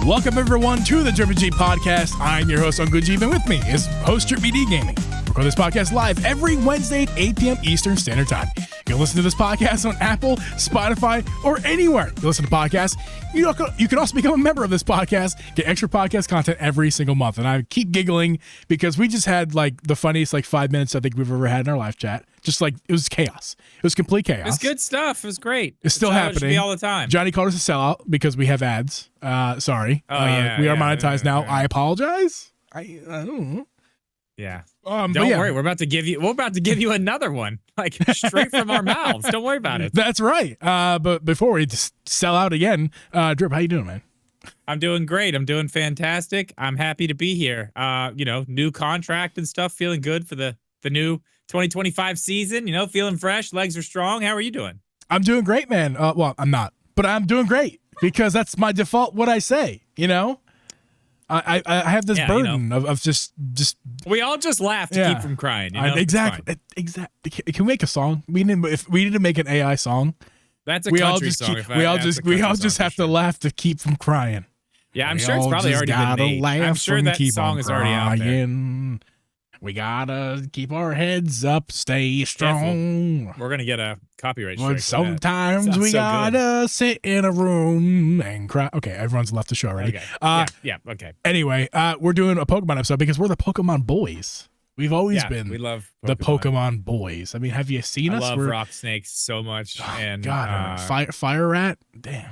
Welcome everyone to the Drippin' G podcast. I'm your host, Uncle G, and with me is host Drippy D Gaming. Record this podcast live every Wednesday at 8 p.m. Eastern Standard Time. You can listen to this podcast on Apple, Spotify, or anywhere you listen to podcasts. You can also become a member of this podcast, get extra podcast content every single month. And I keep giggling because we just had like the funniest 5 minutes I think we've ever had in our live chat. Just like it was chaos. It was complete chaos. It's good stuff. It was great. It's still happening. It should be all the time. Johnny called us a sellout because we have ads. Sorry. Oh, yeah. We are monetized now. Yeah. I apologize. I don't know. Yeah. Don't worry. We're about to give you another one, like straight from our mouths. Don't worry about it. That's right. But before we just sell out again, Drip, how you doing, man? I'm doing great. I'm doing fantastic. I'm happy to be here. New contract and stuff. Feeling good for the new 2025 season. Feeling fresh. Legs are strong. How are you doing? I'm doing great, man. Well, I'm not, but I'm doing great because that's my default. What I say, I have this burden of just. We all just laugh to keep from crying. Exactly. Can we make a song? If we need to make an AI song. That's a country song. We all just have to laugh to keep from crying. Yeah, I'm sure it's probably already been made. I'm sure that song is already out there. We gotta keep our heads up, stay strong. Careful. We're gonna get a copyright strike. Sometimes we gotta sit in a room and cry. Okay, everyone's left the show already. Okay. Okay. Anyway, we're doing a Pokemon episode because we're the Pokemon boys. We've always been. We love Pokemon. The Pokemon boys. I mean, have you seen us? I love rock snakes so much. And God, Fire Rat. Damn,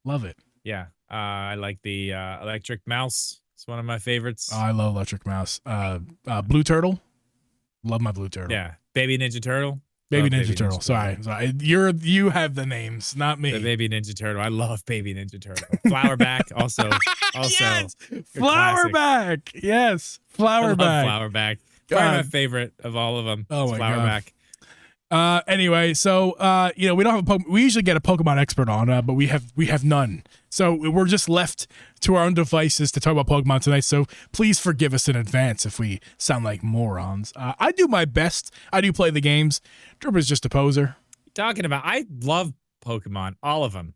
love it. Yeah, I like the electric mouse. It's one of my favorites. Oh, I love Electric Mouse. Blue Turtle. Love my Blue Turtle. Yeah. Baby Ninja Turtle. Baby Ninja Turtle. Sorry. You have the names, not me. The Baby Ninja Turtle. I love Baby Ninja Turtle. Flowerback also. Yes. Flowerback. Yes. Flowerback. Flowerback. Probably my favorite of all of them. Oh my Flowerback. God. Anyway, so we don't have we usually get a Pokemon expert on, but we have none. So we're just left to our own devices to talk about Pokemon tonight. So please forgive us in advance if we sound like morons. I do my best. I do play the games. Dripper's just a poser. I love Pokemon, all of them.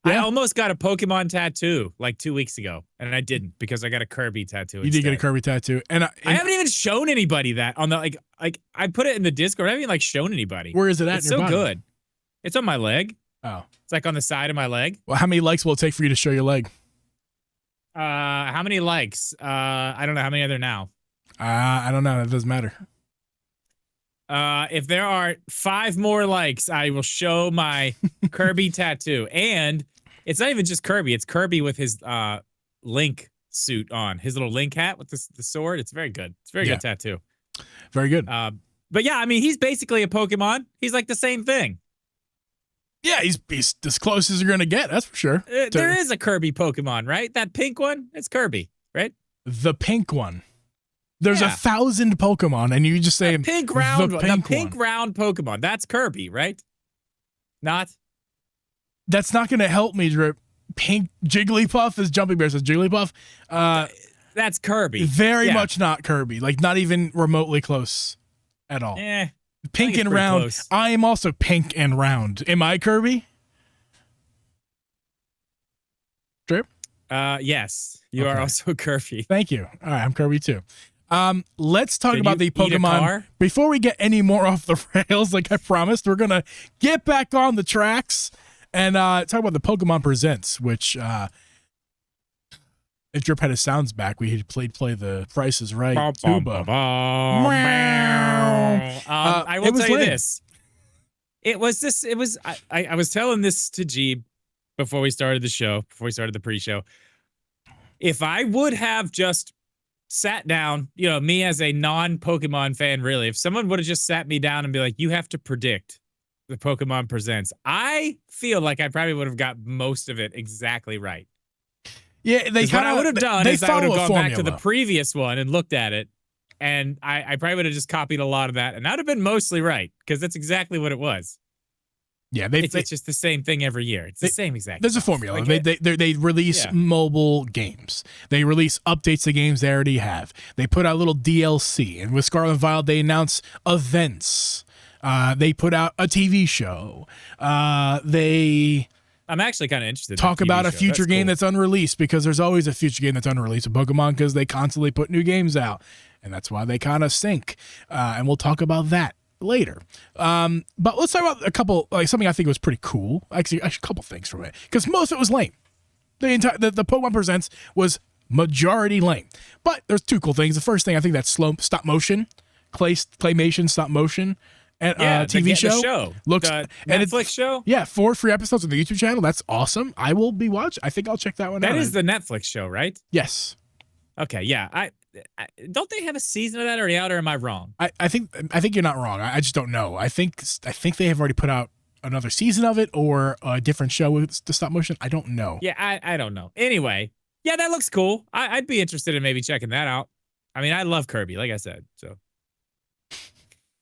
Yeah. I almost got a Pokemon tattoo like 2 weeks ago, and I didn't because I got a Kirby tattoo. You did get a Kirby tattoo, and I haven't even shown anybody that on the like I put it in the Discord. I haven't even shown anybody. Where is it at? It's so good. It's on my leg. Oh, it's like on the side of my leg. Well, how many likes will it take for you to show your leg? How many likes? I don't know. How many are there now? I don't know. That doesn't matter. If there are 5 more likes, I will show my Kirby tattoo. And it's not even just Kirby. It's Kirby with his Link suit on. His little Link hat with the sword. It's very good. It's a very good tattoo. Very good. But yeah, I mean, he's basically a Pokemon. He's like the same thing. Yeah, he's as close as you're going to get. That's for sure. There is a Kirby Pokemon, right? That pink one? It's Kirby, right? The pink one. There's 1,000 Pokemon, and you just say the pink round Pokemon. That's Kirby, right? Not? That's not going to help me, Drip. Pink Jigglypuff is Jumping Bear says Jigglypuff. That's Kirby. Very much not Kirby. Like, not even remotely close at all. Pink and round. Close. I am also pink and round. Am I Kirby? Drip? Yes. You are also Kirby. Thank you. All right, I'm Kirby too. Let's talk about the Pokemon. Before we get any more off the rails, like I promised, we're going to get back on the tracks and talk about the Pokemon Presents, which if Drip had his sounds back, we had play the Price is Right tuba. I will tell you this. I was telling this to Jeeb before we started the show, before we started the pre-show. If I would have just sat down, me as a non-Pokemon fan, really, if someone would have just sat me down and be like, you have to predict the Pokemon Presents, I feel like I probably would have got most of it exactly right. Yeah, what I would have done is I would have gone back to the previous one and looked at it, and I probably would have just copied a lot of that, and that would have been mostly right, because that's exactly what it was. Yeah, it's just the same thing every year. It's the same exact. There's a formula. Like they release mobile games. They release updates to games they already have. They put out little DLC, and with Scarlet and Violet, they announce events. They put out a TV show. They I'm actually kind of interested. Talk in about a future game that's unreleased, because there's always a future game that's unreleased in Pokemon because they constantly put new games out, and that's why they kind of stink. And we'll talk about that later. But let's talk about a couple, like something I think was pretty cool. Actually, a couple things from it, because most of it was lame. The Pokemon Presents was majority lame, but there's two cool things. The first thing, I think, that's stop motion, claymation stop motion. And TV show looks the Netflix show. Yeah, 4 free episodes on the YouTube channel. That's awesome. I will be watching. I think I'll check that one out. That is the Netflix show, right? Yes. Okay. Yeah. I don't they have a season of that already out, or am I wrong? I think you're not wrong. I just don't know. I think they have already put out another season of it, or a different show with the stop motion. I don't know. Yeah, I don't know. Anyway, yeah, that looks cool. I'd be interested in maybe checking that out. I mean, I love Kirby, like I said. So.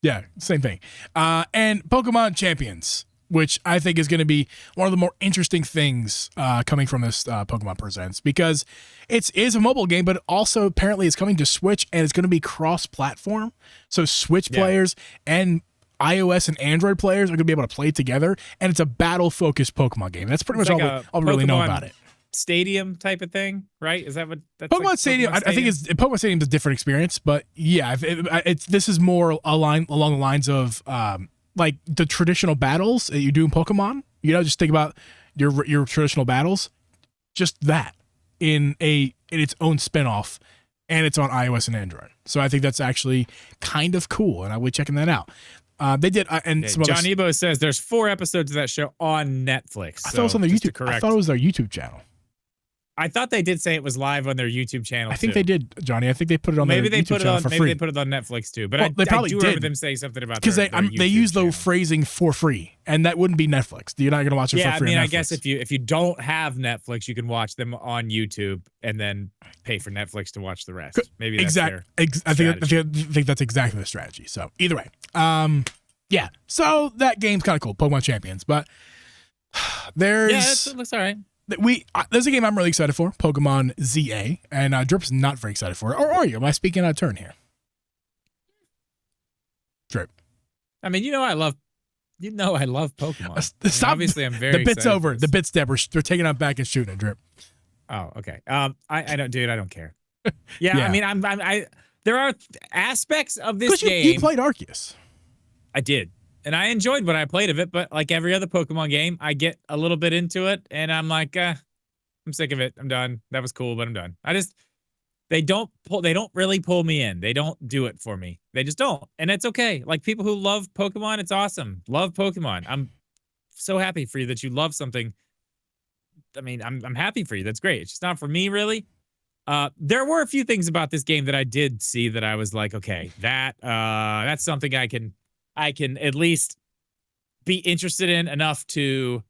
Yeah, same thing. And Pokemon Champions, which I think is going to be one of the more interesting things coming from this Pokemon Presents, because it is a mobile game, but also apparently it's coming to Switch, and it's going to be cross-platform. So Switch players and iOS and Android players are going to be able to play together, and it's a battle-focused Pokemon game. That's pretty much all we really know about it. Stadium type of thing, right? Is that what that's Pokemon Stadium? I think Pokemon Stadium is a different experience, but yeah, this is more along the lines of like the traditional battles that you do in Pokemon. You know, just think about your traditional battles, just that in its own spinoff, and it's on iOS and Android. So I think that's actually kind of cool, and I will be checking that out. They did, and John Ebo says there's 4 episodes of that show on Netflix. I thought it was on their YouTube. I thought it was their YouTube channel. I thought they did say it was live on their YouTube channel. I think they did, Johnny. I think they put it on their YouTube channel for free. Maybe they put it on Netflix too. But they probably I do did. remember them saying something about because they use the phrasing for free, and that wouldn't be Netflix. You're not going to watch it for free. I mean, I guess if you don't have Netflix, you can watch them on YouTube and then pay for Netflix to watch the rest. Maybe that's their I think that's exactly the strategy. So either way, yeah. So that game's kind of cool, Pokemon Champions. But it looks all right. There's a game I'm really excited for, Pokémon Z-A, and Drip's not very excited for it. Or are you? Am I speaking out of turn here? Drip. I mean, I love Pokemon. Stop. Obviously, I'm very. The bit's over. The bit step. They're taking it back and shooting it, Drip. Oh, okay. I don't, dude. I don't care. Yeah. I mean, there are aspects of this game. You played Arceus. I did. And I enjoyed what I played of it, but like every other Pokemon game, I get a little bit into it, and I'm like, I'm sick of it. I'm done. That was cool, but I'm done. They don't really pull me in. They don't do it for me. They just don't. And it's okay. Like, people who love Pokemon, it's awesome. Love Pokemon. I'm so happy for you that you love something. I mean, I'm happy for you. That's great. It's just not for me, really. There were a few things about this game that I did see that I was like, okay, that's something I can at least be interested in enough to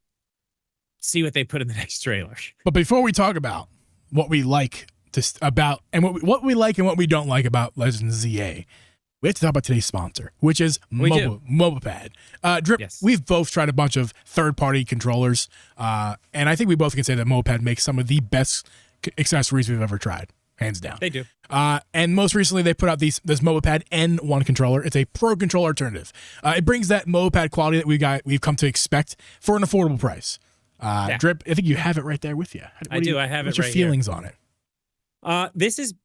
see what they put in the next trailer. But before we talk about what we like what we like and what we don't like about Legends Z-A, we have to talk about today's sponsor, which is Mobipad. Drip, yes. We've both tried a bunch of third-party controllers, and I think we both can say that Mobipad makes some of the best accessories we've ever tried. Hands down. They do. And most recently, they put out this Mobipad N1 controller. It's a pro controller alternative. It brings that Mobipad quality that we've come to expect for an affordable price. Drip, I think you have it right there with you. I do. I have it right here. What's your feelings on it? This is,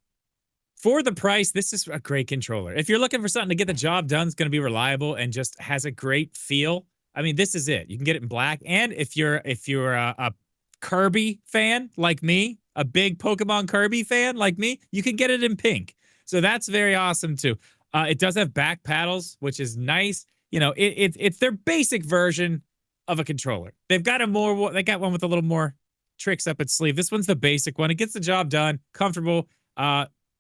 for the price, this is a great controller. If you're looking for something to get the job done, it's going to be reliable and just has a great feel. I mean, this is it. You can get it in black. And if you're a Kirby fan like me, a big Pokemon Kirby fan like me, you can get it in pink. So that's very awesome too. It does have back paddles, which is nice. It's their basic version of a controller. They got one with a little more tricks up its sleeve. This one's the basic one. It gets the job done, comfortable.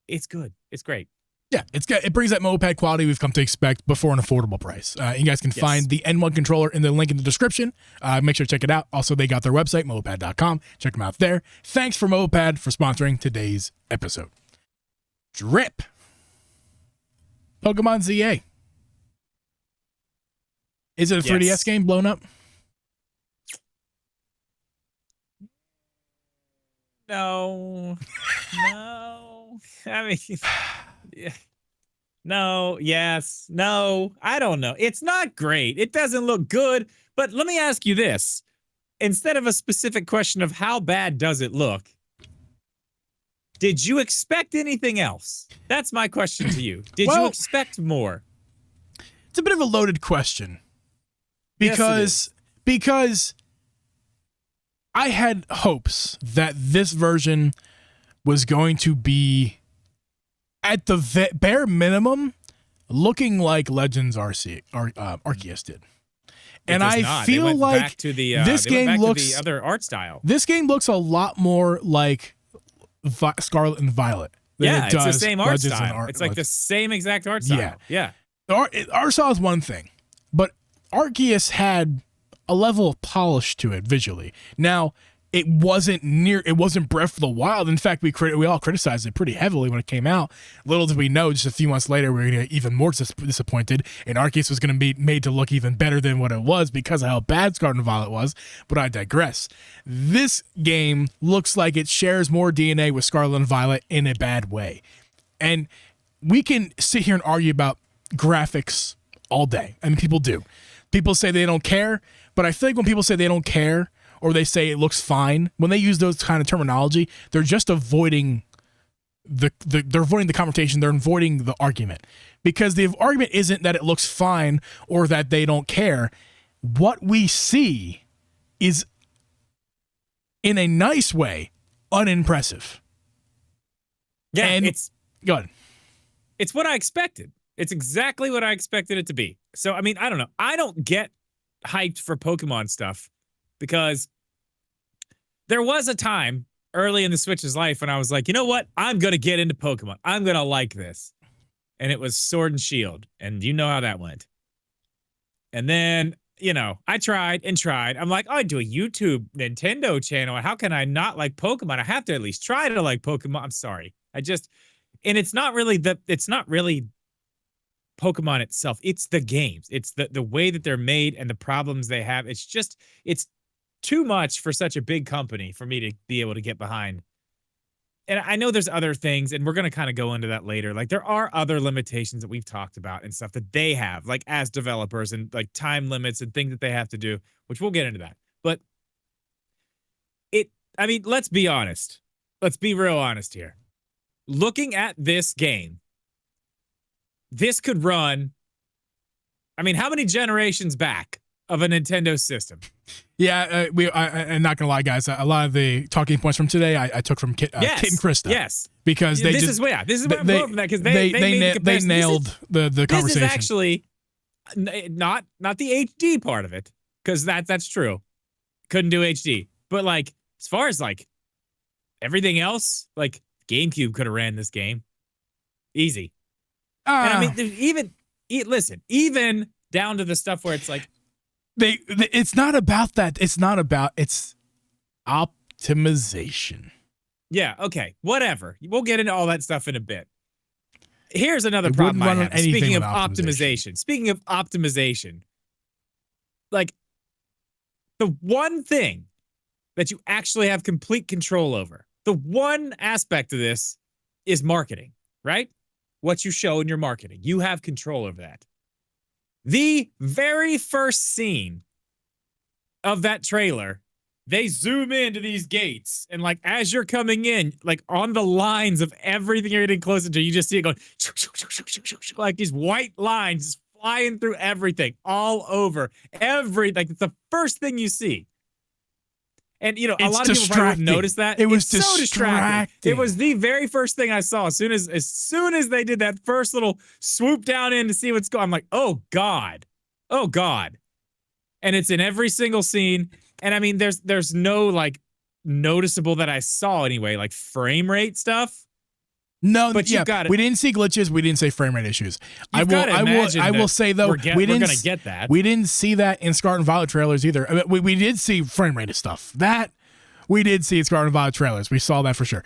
It's good. It's great. Yeah, it brings that Mobipad quality we've come to expect before an affordable price. You guys can find the N1 controller in the link in the description. Make sure to check it out. Also, they got their website, mobipad.com. Check them out there. Thanks for Mobipad for sponsoring today's episode. Drip. Pokemon Z-A. Is it a 3DS game blown up? No. I mean... Yeah. No, yes, no, I don't know. It's not great. It doesn't look good. But let me ask you this. instead of a specific question of how bad does it look, did you expect anything else? That's my question to you. Did you expect more? It's a bit of a loaded question. Because I had hopes that this version was going to be, at the bare minimum, looking like Legends Arceus did. And I feel like this game looks to the other art style. This game looks a lot more like Scarlet and Violet. Yeah, it's the same art style. It's like the same exact art style. Yeah. Art style is one thing, but Arceus had a level of polish to it visually. Now, it wasn't Breath of the Wild. In fact, we all criticized it pretty heavily when it came out. Little did we know, just a few months later, we were going to get even more disappointed, and Arceus was going to be made to look even better than what it was because of how bad Scarlet and Violet was, but I digress. This game looks like it shares more DNA with Scarlet and Violet in a bad way. And we can sit here and argue about graphics all day. I mean, people do. People say they don't care, but I feel like when people say they don't care, or they say it looks fine, when they use those kind of terminology, they're just avoiding they're avoiding the confrontation, they're avoiding the argument. Because the argument isn't that it looks fine or that they don't care. What we see is, in a nice way, unimpressive. Yeah, and go ahead. It's what I expected. It's exactly what I expected it to be. So, I mean, I don't know. I don't get hyped for Pokemon stuff because there was a time early in the Switch's life when I was like, you know what? I'm going to get into Pokemon. I'm going to like this. And it was Sword and Shield. And you know how that went. And then, you know, I tried and tried. I'm like, oh, I do a YouTube Nintendo channel. How can I not like Pokemon? I have to at least try to like Pokemon. I'm sorry. And it's not really Pokemon itself. It's the games. It's the way that they're made and the problems they have. It's too much for such a big company for me to be able to get behind. And I know there's other things, and we're going to kind of go into that later. Like, there are other limitations that we've talked about and stuff that they have, like, as developers, and like time limits and things that they have to do, which we'll get into that. But I mean, let's be honest. Let's be real honest here. Looking at this game, this could run, I mean, how many generations back of a Nintendo system? Yeah, I'm not gonna lie, guys. A lot of the talking points from today I took from Kit and Krista. Yes, because this is where I'm going from that, because they nailed the conversation. This is actually not the HD part of it, because that's true. Couldn't do HD, but like as far as like everything else, like GameCube could have ran this game easy. And I mean, even down to the stuff where it's like, it's not about that. It's optimization. Yeah, okay, whatever. We'll get into all that stuff in a bit. Here's another problem I have. Speaking of optimization, like the one thing that you actually have complete control over, the one aspect of this is marketing, right? What you show in your marketing. You have control over that. The very first scene of that trailer, they zoom into these gates, and like as you're coming in, like on the lines of everything you're getting closer to, you just see it going like these white lines just flying through everything, all over like it's the first thing you see. And, you know, a lot of people probably wouldn't notice that. It was so distracting. It was the very first thing I saw. As soon as they did that first little swoop down in to see what's going on, I'm like, oh, God. Oh, God. And it's in every single scene. And, I mean, there's no, like, noticeable that I saw anyway, like, frame rate stuff. No, but we didn't see glitches. We didn't see frame rate issues. I will say though, we're gonna get that. We didn't see that in Scarlet and Violet trailers either. I mean, we did see frame rate stuff. That we did see in Scarlet and Violet trailers. We saw that for sure.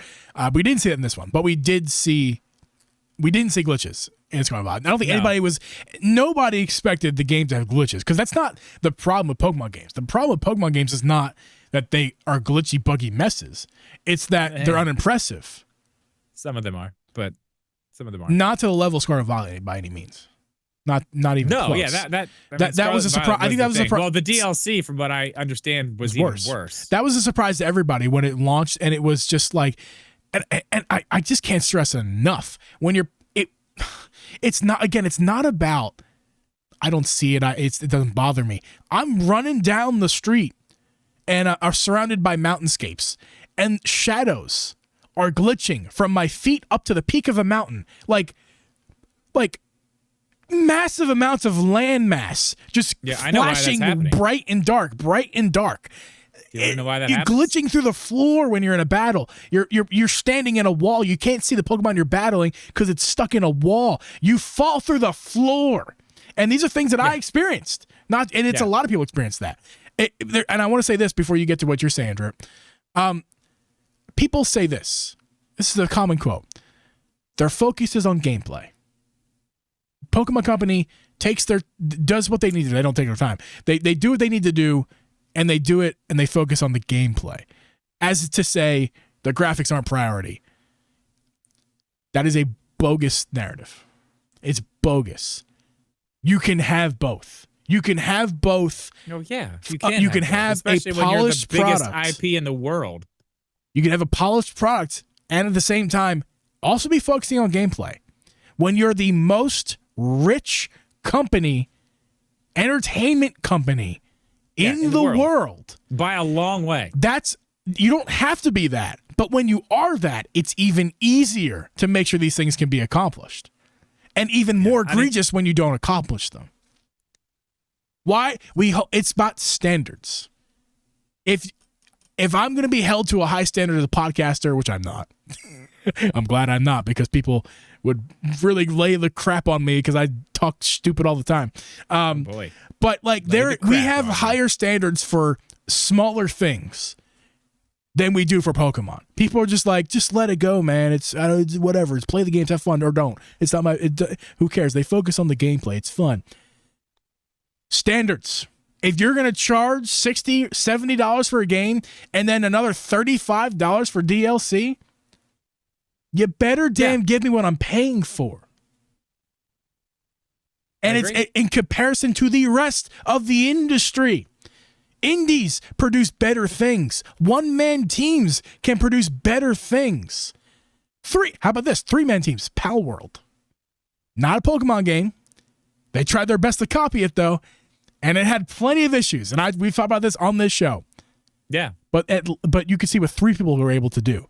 We didn't see that in this one, but we didn't see glitches in Scarlet and Violet. I don't think nobody expected the game to have glitches, because that's not the problem with Pokemon games. The problem with Pokemon games is not that they are glitchy, buggy messes. It's that they're unimpressive. Some of them are, but some of them aren't. Not to the level of Scarlet and Violet by any means. Not even close. Yeah, that was a surprise. I think that was a surprise. Well, the DLC, from what I understand, was even worse. That was a surprise to everybody when it launched, and it was just like, and I just can't stress it when it's not about. I don't see it. It doesn't bother me. I'm running down the street and are surrounded by mountainscapes, and shadows are glitching from my feet up to the peak of a mountain, like massive amounts of land mass just flashing bright and dark. You don't know why that you're happens? glitching through the floor when you're in a battle. You're standing in a wall. You can't see the Pokemon you're battling because it's stuck in a wall. You fall through the floor. And these are things that I experienced. A lot of people experience that. And I want to say this before you get to what you're saying, Drew. People say this. This is a common quote. Their focus is on gameplay. Pokemon Company does what they need to do. They don't take their time. They do what they need to do, and they do it, and they focus on the gameplay. As to say the graphics aren't priority. That is a bogus narrative. It's bogus. You can have both. You can have both. Oh yeah, you can have a polished biggest product. IP in the world. You can have a polished product, and at the same time, also be focusing on gameplay. When you're the most rich company, entertainment company in the world, by a long way. You don't have to be that, but when you are that, it's even easier to make sure these things can be accomplished. And even more egregious when you don't accomplish them. Why? It's about standards. If I'm going to be held to a high standard as a podcaster, which I'm not, I'm glad I'm not, because people would really lay the crap on me because I talk stupid all the time. Boy. But we have higher standards for smaller things than we do for Pokemon. People are just like, just let it go, man. It's whatever. It's play the games, have fun, or don't. It's not who cares? They focus on the gameplay. It's fun. Standards. If you're going to charge $60, $70 for a game and then another $35 for DLC, you better give me what I'm paying for. And it's in comparison to the rest of the industry. Indies produce better things. One-man teams can produce better things. How about this? 3-man teams. Pal World. Not a Pokemon game. They tried their best to copy it, though, and it had plenty of issues. And we've talked about this on this show. Yeah. But you could see what 3 people were able to do.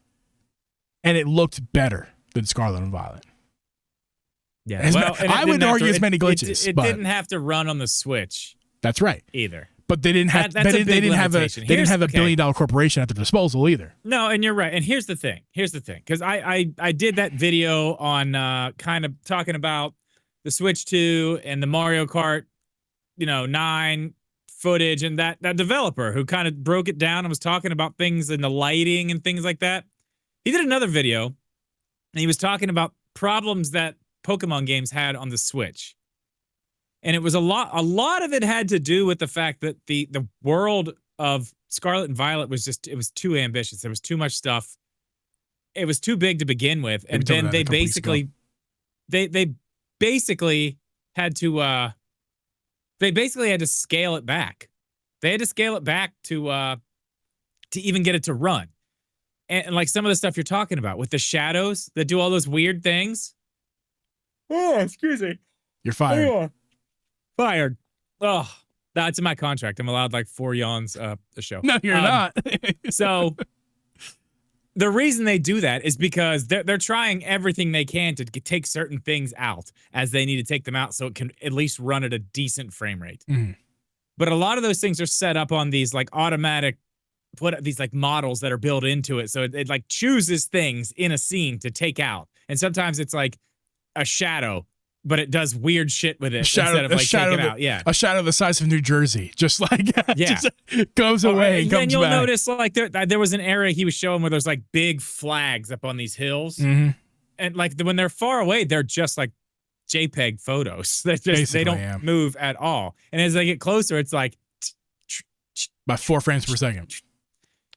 And it looked better than Scarlet and Violet. Yeah. I would argue as many glitches. It didn't have to run on the Switch. That's right. Either. But they didn't have. They didn't have a $1 billion corporation at their disposal either. No, and you're right. And here's the thing, because I did that video on kind of talking about the Switch 2 and the Mario Kart, 9 footage, and that developer who kind of broke it down and was talking about things in the lighting and things like that. He did another video, and he was talking about problems that Pokemon games had on the Switch. And it was a lot of it had to do with the fact that the world of Scarlet and Violet was too ambitious. There was too much stuff. It was too big to begin with. And then they basically had to scale it back. They had to scale it back to even get it to run. And like some of the stuff you're talking about with the shadows that do all those weird things. Oh, excuse me. You're fired. Oh. Fired. Oh, that's in my contract. I'm allowed like 4 yawns a show. No, you're not. So the reason they do that is because they're trying everything they can to take certain things out as they need to take them out so it can at least run at a decent frame rate. Mm. But a lot of those things are set up on these like automatic these like models that are built into it. So it like chooses things in a scene to take out. And sometimes it's like a shadow, but it does weird shit with it instead of like taking it out. Yeah. A shadow the size of New Jersey. Just like just goes away and comes and you'll back. notice like there was an area he was showing where there's like big flags up on these hills. Mm-hmm. And like when they're far away, they're just like JPEG photos. They don't move at all. And as they get closer, it's like about 4 frames per second.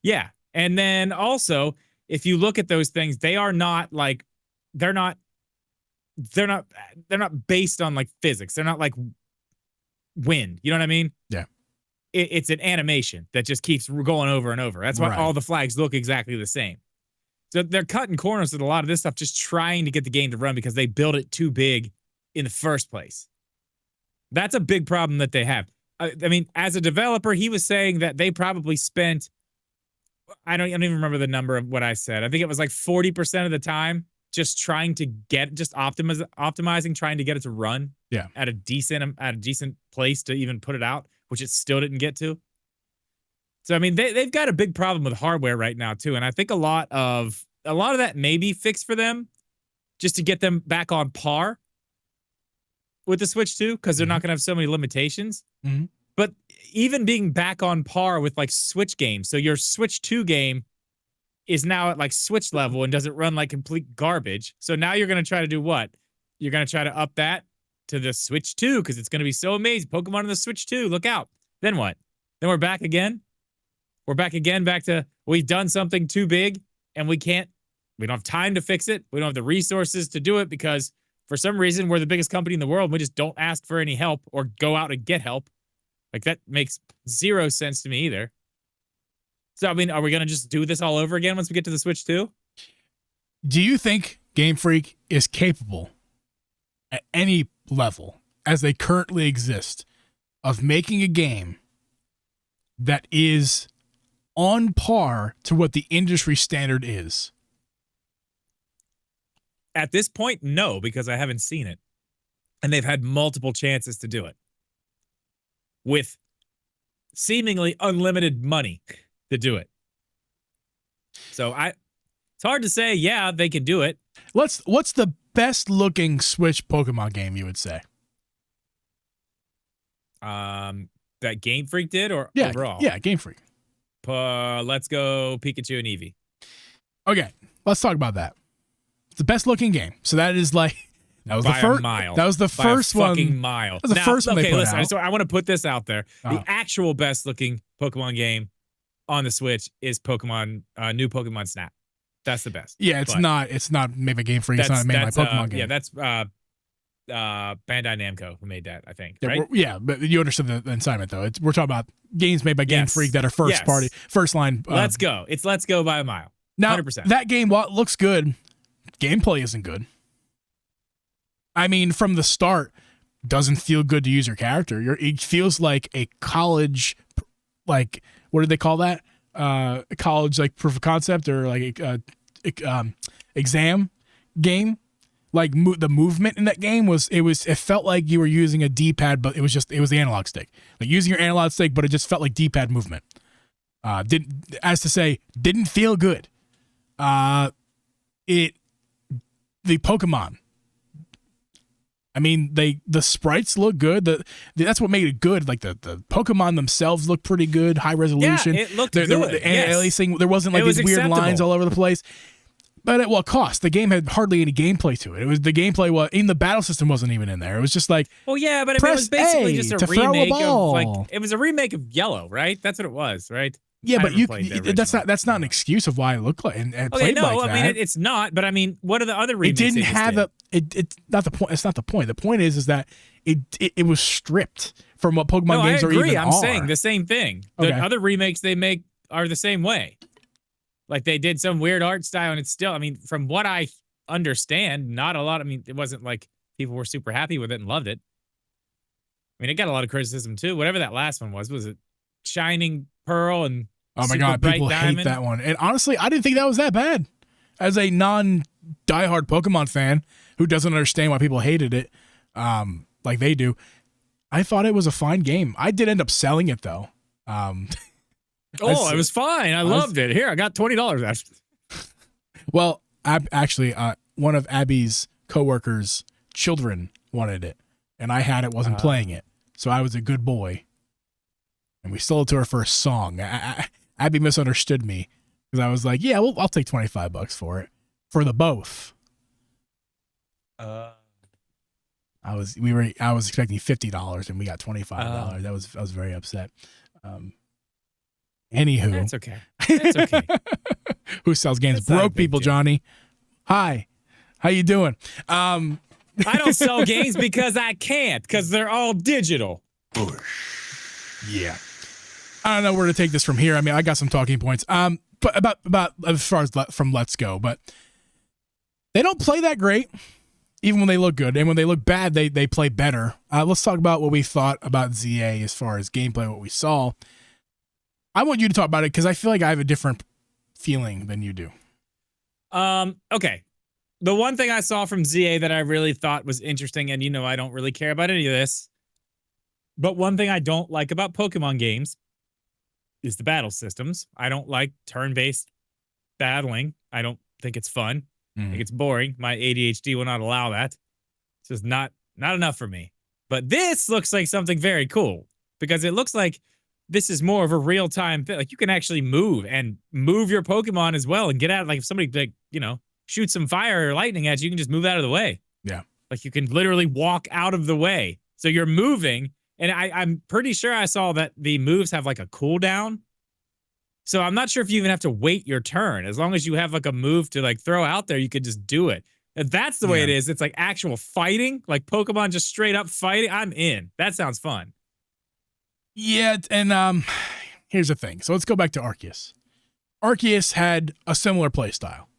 Yeah. And then also, if you look at those things, they're not they're not based on like physics. They're not like wind. You know what I mean? Yeah. It's an animation that just keeps going over and over. That's why all the flags look exactly the same. So they're cutting corners with a lot of this stuff, just trying to get the game to run because they built it too big in the first place. That's a big problem that they have. I mean, as a developer, he was saying that they probably spent, I don't even remember the number of what I said. I think it was like 40% of the time just trying to get, just optimizing, trying to get it to run at a decent place to even put it out, which it still didn't get to. So, I mean, they've got a big problem with hardware right now, too. And I think a lot of that may be fixed for them just to get them back on par with the Switch 2, because they're not going to have so many limitations. Mm-hmm. But even being back on par with like Switch games, so your Switch 2 game is now at like Switch level and doesn't run like complete garbage. So now you're going to try to do what? You're going to try to up that to the Switch 2 because it's going to be so amazing. Pokemon on the Switch 2, look out. Then what? Then we're back again? We're back again, back to we've done something too big and we don't have time to fix it. We don't have the resources to do it because for some reason we're the biggest company in the world and we just don't ask for any help or go out and get help. Like that makes zero sense to me either. So, I mean, are we going to just do this all over again once we get to the Switch 2? Do you think Game Freak is capable at any level, as they currently exist, of making a game that is on par to what the industry standard is? At this point, no, because I haven't seen it. And they've had multiple chances to do it with seemingly unlimited money to do it. So it's hard to say, yeah, they can do it. What's the best looking Switch Pokemon game you would say? That Game Freak did or overall? Yeah, Game Freak. Let's go Pikachu and Eevee. Okay, let's talk about that. It's the best looking game. So that is like that was by the first mile. That was the by first a fucking one. mile. That was the first one they put listen, out. So I want to put this out there. The actual best looking Pokemon game on the Switch is new Pokemon Snap. That's the best. Yeah, it's not made by Game Freak. It's not made by Pokemon game. Yeah, that's Bandai Namco who made that, I think. Yeah, right? Yeah, but you understood the incitement though. We're talking about games made by Game Freak that are first line. Let's go. It's Let's Go by a mile. Now 100%. That game, while it looks good, gameplay isn't good. I mean, from the start, doesn't feel good to use your character. It feels like a college, like what did they call that? A college like proof of concept or like exam game. Like the movement in that game it felt like you were using a D-pad, but it was the analog stick. Like using your analog stick, but it just felt like D-pad movement. Didn't feel good. The Pokemon. I mean, the sprites look good. That's what made it good. Like the Pokemon themselves look pretty good, high resolution. Yeah, it looked good. At least there wasn't like these weird lines all over the place. But at what cost? The game had hardly any gameplay to it. Even the battle system wasn't even in there. It was just like, well, yeah, but I mean, it was basically just a remake of it was a remake of Yellow, right? That's what it was, right? Yeah, but that's not an excuse of why it looked like and played like that. I mean it's not. But I mean, what are the other remakes? It didn't have it's not the point. It's not the point. The point is that it was stripped from what Pokemon games are even I'm saying the same thing. The other remakes they make are the same way. Like they did some weird art style, and it's still. I mean, from what I understand, not a lot. I mean, it wasn't like people were super happy with it and loved it. I mean, it got a lot of criticism too. Whatever that last one was it Shining Pearl and oh my god, people hate that one. And honestly, I didn't think that was that bad. As a non-diehard Pokemon fan who doesn't understand why people hated it, like they do, I thought it was a fine game. I did end up selling it though. It was fine. I loved it. Here, I got $20 after. Well, actually, one of Abby's coworkers' children wanted it, and I wasn't playing it, so I was a good boy. And we sold it to her for a song. Abby misunderstood me because I was like, "Yeah, well, I'll take $25 for it for the both." I was expecting $50 and we got $25. I was very upset. Anywho, that's okay. That's okay. Who sells games? Broke people, deal. Johnny. Hi, how you doing? I don't sell games because I can't, because they're all digital. Yeah. I don't know where to take this from here. I mean, I got some talking points. But about as far as from Let's Go, but they don't play that great, even when they look good. And when they look bad, they play better. Let's talk about what we thought about Z-A as far as gameplay, what we saw. I want you to talk about it because I feel like I have a different feeling than you do. Okay. The one thing I saw from Z-A that I really thought was interesting, and I don't really care about any of this, but one thing I don't like about Pokemon games is the battle systems. I don't like turn-based battling. I don't think it's fun. I think it's boring. My ADHD will not allow that. It's just not enough for me. But this looks like something very cool because it looks like this is more of a real-time thing. Like you can actually move your Pokemon as well and get out. Like if somebody shoots some fire or lightning at you, you can just move out of the way. Yeah. Like you can literally walk out of the way. So you're moving. And I'm pretty sure I saw that the moves have like a cooldown. So I'm not sure if you even have to wait your turn. As long as you have like a move to like throw out there, you could just do it. If that's the way it is, it's like actual fighting, like Pokemon just straight up fighting. I'm in. That sounds fun. Yeah, and here's the thing. So let's go back to Arceus. Arceus had a similar play style.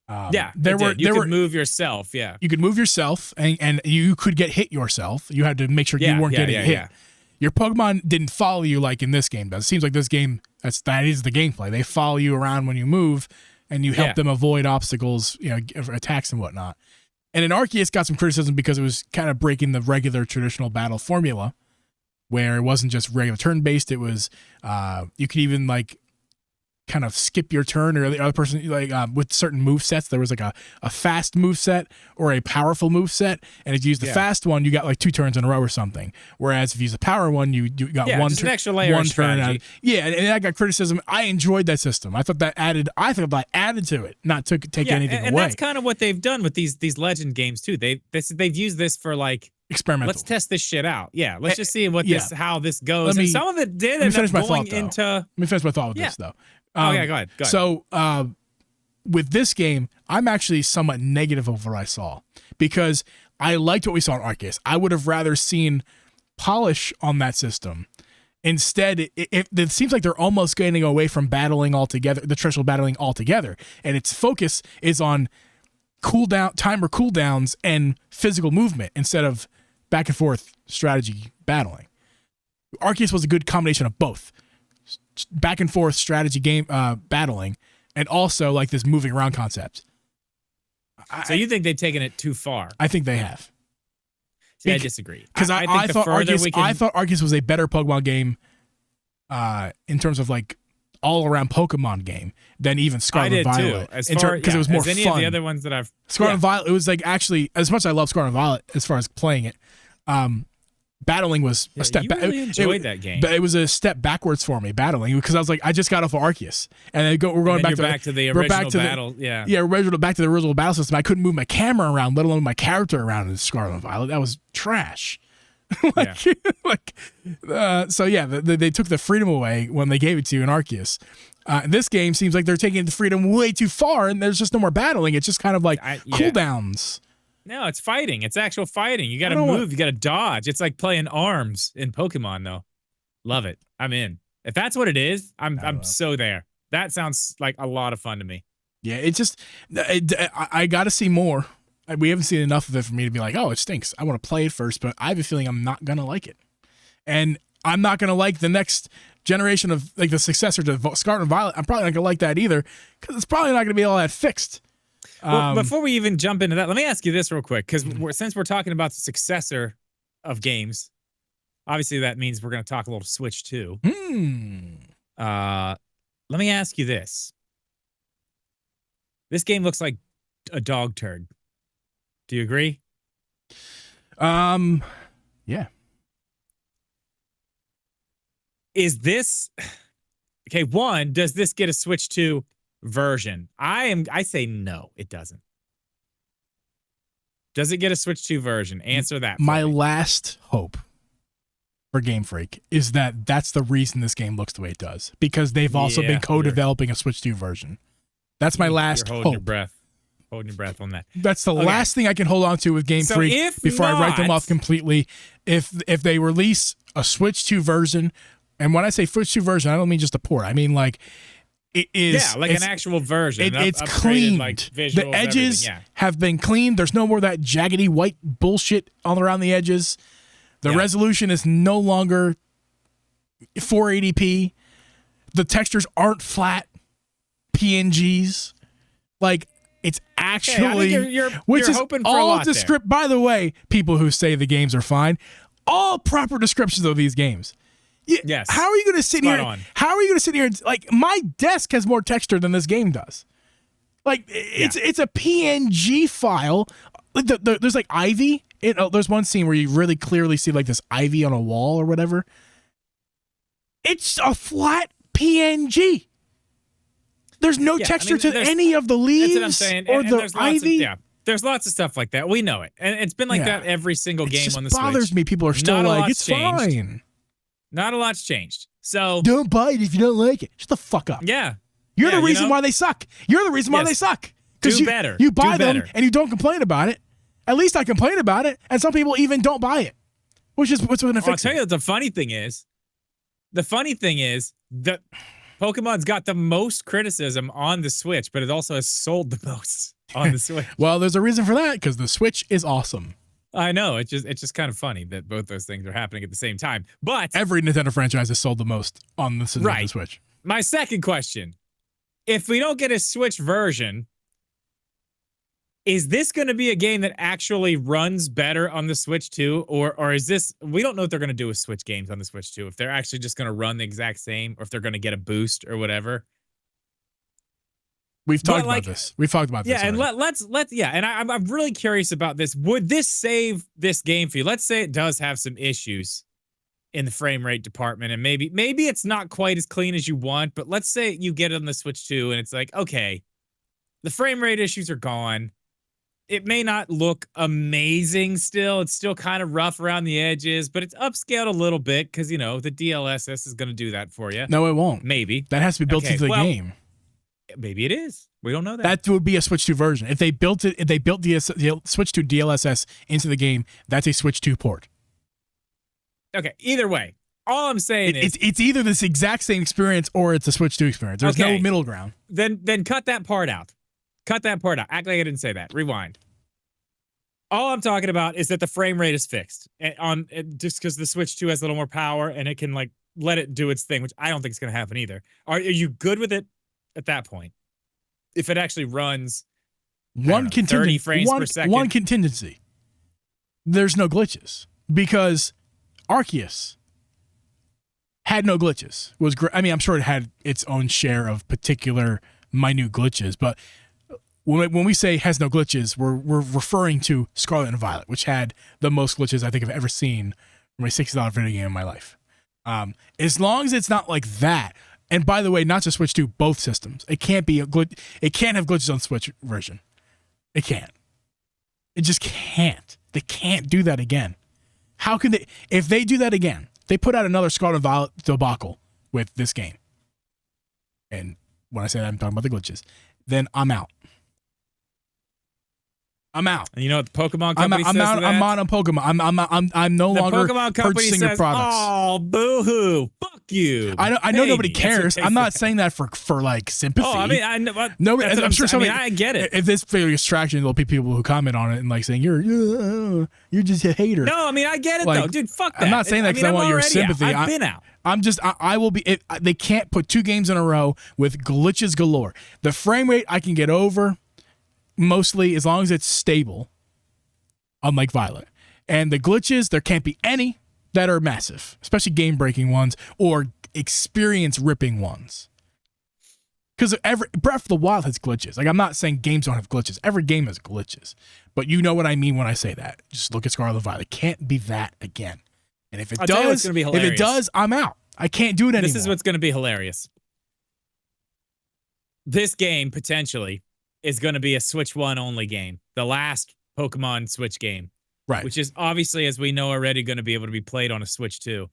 You could move yourself. Yeah, you could move yourself, and you could get hit yourself. You had to make sure you weren't getting hit. Yeah. Your Pokemon didn't follow you like in this game does. It seems like this game that is the gameplay. They follow you around when you move, and you help them avoid obstacles, attacks and whatnot. And in Arceus got some criticism because it was kind of breaking the regular traditional battle formula, where it wasn't just regular turn-based. It was you could even like kind of skip your turn, or the other person with certain move sets. There was like a fast move set or a powerful move set, and if you use the fast one, you got like 2 turns in a row or something. Whereas if you use the power one, you got one turn, an extra layer of strategy. And I got criticism. I enjoyed that system. I thought that added to it, not to take anything away. And that's kind of what they've done with these Legend games too. They've used this for like experimental. Let's test this shit out. Yeah, let's just see how this goes. And some of it did end up going into. Let me finish my thought with this though. Go ahead. So with this game, I'm actually somewhat negative of what I saw because I liked what we saw in Arceus. I would have rather seen polish on that system. Instead, it seems like they're almost getting away from battling altogether, the traditional battling altogether, and its focus is on timer cooldowns and physical movement instead of back and forth strategy battling. Arceus was a good combination of both. Back and forth strategy game battling, and also like this moving around concept. So you think they've taken it too far? I think they have. See, I disagree. Because I thought Arceus was a better Pokemon game in terms of like all around Pokemon game than even Scarlet and Violet. Because it was more fun. Any of the other ones that I've Scarlet and Violet. It was like actually, as much as I love Scarlet and Violet as far as playing it. Battling was a step back. Really enjoyed that game. But it was a step backwards for me, battling, because I was like, I just got off of Arceus. And we're going back to the original battle. Back to the original battle system. I couldn't move my camera around, let alone my character around in Scarlet and Violet. That was trash. They took the freedom away when they gave it to you in Arceus. This game seems like they're taking the freedom way too far, and there's just no more battling. It's just kind of like cooldowns. No, it's fighting. It's actual fighting. You got to move. You got to dodge. It's like playing ARMS in Pokemon, though. Love it. I'm in. If that's what it is, I'm so there. That sounds like a lot of fun to me. Yeah, it's just I got to see more. We haven't seen enough of it for me to be like, oh, it stinks. I want to play it first, but I have a feeling I'm not gonna like it, and I'm not gonna like the next generation of like the successor to Scarlet and Violet. I'm probably not gonna like that either because it's probably not gonna be all that fixed. Well, before we even jump into that, let me ask you this real quick, because since we're talking about the successor of games, obviously that means we're going to talk a little Switch too. Let me ask you this. This game looks like a dog turd. Do you agree? Yeah. Is this... Okay, one, does this get a Switch 2 version? I say no, it doesn't. Does it get a Switch 2 version? Answer that. My last hope for Game Freak is that that's the reason this game looks the way it does, because they've also been co-developing a Switch 2 version. That's my last hope. Your breath. holding your breath on that. That's the last thing I can hold on to with Game Freak before I write them off completely. If they release a Switch 2 version, and when I say Switch 2 version, I don't mean just a port. I mean like it is an actual version. It's cleaned. Like the edges have been cleaned. There's no more that jaggedy white bullshit all around the edges. The resolution is no longer 480p. The textures aren't flat PNGs. Like it's actually, you're which is hoping for all a lot there. By the way, people who say the games are fine, all proper descriptions of these games. Yes. How are you going to sit here? How are you going to sit here and like my desk has more texture than this game does? Like it's a PNG file. There's like ivy. There's one scene where you really clearly see like this ivy on a wall or whatever. It's a flat PNG. There's no texture to any of the leaves that's what I'm saying. or and the ivy. There's lots of stuff like that. We know it, and it's been like that every single game on the Switch. It bothers me. People are still like, it's fine. Not a lot's changed. So don't buy it if you don't like it. Shut the fuck up. Yeah. You're the reason why they suck. You're the reason why they suck. Do better. You buy them and you don't complain about it. At least I complain about it, and some people even don't buy it. Which is what's going to fix it. I'll tell you the funny thing is that Pokemon's got the most criticism on the Switch, but it also has sold the most on the Switch. Well, there's a reason for that, because the Switch is awesome. I know. It's just kind of funny that both those things are happening at the same time. But every Nintendo franchise has sold the most on the Switch. My second question. If we don't get a Switch version, is this going to be a game that actually runs better on the Switch 2? Or is this, we don't know what they're going to do with Switch games on the Switch 2. If they're actually just going to run the exact same, or if they're going to get a boost or whatever. We've talked about this. We've talked about this. Yeah, and let's and I'm really curious about this. Would this save this game for you? Let's say it does have some issues in the frame rate department, and maybe it's not quite as clean as you want, but let's say you get it on the Switch 2 and it's like, okay, the frame rate issues are gone. It may not look amazing still. It's still kind of rough around the edges, but it's upscaled a little bit because, the DLSS is going to do that for you. No, it won't. Maybe. That has to be built into the game. Maybe it is. We don't know that. That would be a Switch 2 version. If they built the Switch 2 DLSS into the game, that's a Switch 2 port. Okay, either way. All I'm saying is it's either this exact same experience or it's a Switch 2 experience. There's no middle ground. Then cut that part out. Cut that part out. Act like I didn't say that. Rewind. All I'm talking about is that the frame rate is fixed just because the Switch 2 has a little more power and it can let it do its thing, which I don't think is going to happen either. Are you good with it at that point? If it actually runs 30 frames per second. One contingency. There's no glitches because Arceus had no glitches. I'm sure it had its own share of particular minute glitches, but when we say has no glitches, we're referring to Scarlet and Violet, which had the most glitches I think I've ever seen from a $60 video game in my life. As long as it's not like that, and by the way, not just Switch 2, both systems. It can't be a glitch. It can't have glitches on Switch version. It can't. It just can't. They can't do that again. How can they? If they do that again, they put out another Scarlet and Violet debacle with this game. And when I say that, I'm talking about the glitches. Then I'm out. I'm out. And you know what the Pokemon company says to that? I'm out on Pokemon. I'm no longer purchasing your products. Oh, boo-hoo. Fuck you. I know nobody cares. I'm not saying that for like sympathy. Oh, I mean, I know. Nobody, I'm sure somebody. I get it. If this failure distraction, there'll be people who comment on it and like saying you're just a hater. No, I mean I get it though, dude. Fuck that. I'm not saying that because I want your sympathy. I've been out. I'm just. I will be. They can't put 2 games in a row with glitches galore. The frame rate I can get over. Mostly, as long as it's stable, unlike Violet. And the glitches, there can't be any that are massive, especially game-breaking ones or experience-ripping ones. Because Breath of the Wild has glitches. Like, I'm not saying games don't have glitches. Every game has glitches. But you know what I mean when I say that. Just look at Scarlet and Violet. It can't be that again. And if it does, I'm out. I can't do it anymore. This is what's going to be hilarious. This game, potentially, is going to be a Switch 1 only game. The last Pokemon Switch game. Right. Which is obviously, as we know already, going to be able to be played on a Switch 2.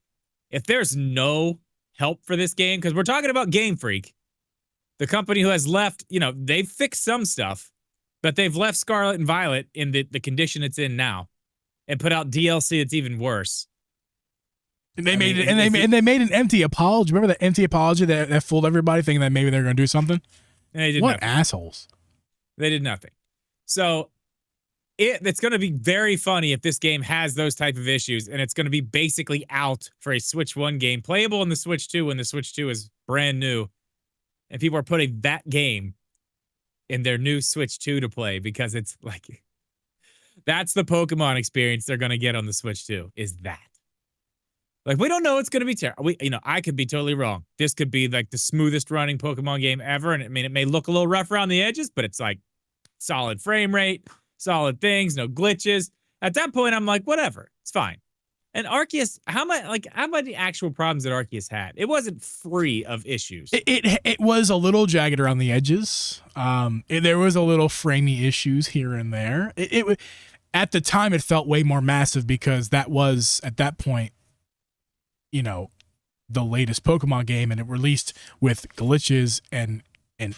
If there's no help for this game, because we're talking about Game Freak, the company who has left, they've fixed some stuff. But they've left Scarlet and Violet in the condition it's in now, and put out DLC that's even worse. And they made an empty apology. Remember that empty apology that fooled everybody, thinking that maybe they're going to do something? And they did what nothing. Assholes! They did nothing. So it's going to be very funny if this game has those type of issues, and it's going to be basically out for a Switch 1 game, playable on the Switch 2 when the Switch 2 is brand new, and people are putting that game in their new Switch 2 to play because it's like that's the Pokemon experience they're going to get on the Switch 2 is that. Like, we don't know it's going to be terrible. I could be totally wrong. This could be like the smoothest running Pokemon game ever. And I mean, it may look a little rough around the edges, but it's like solid frame rate, solid things, no glitches. At that point, I'm like, whatever, it's fine. And Arceus, how many actual problems that Arceus had? It wasn't free of issues. It was a little jagged around the edges. There was a little framey issues here and there. It at the time, it felt way more massive because that was, at that point, the latest Pokemon game, and it released with glitches and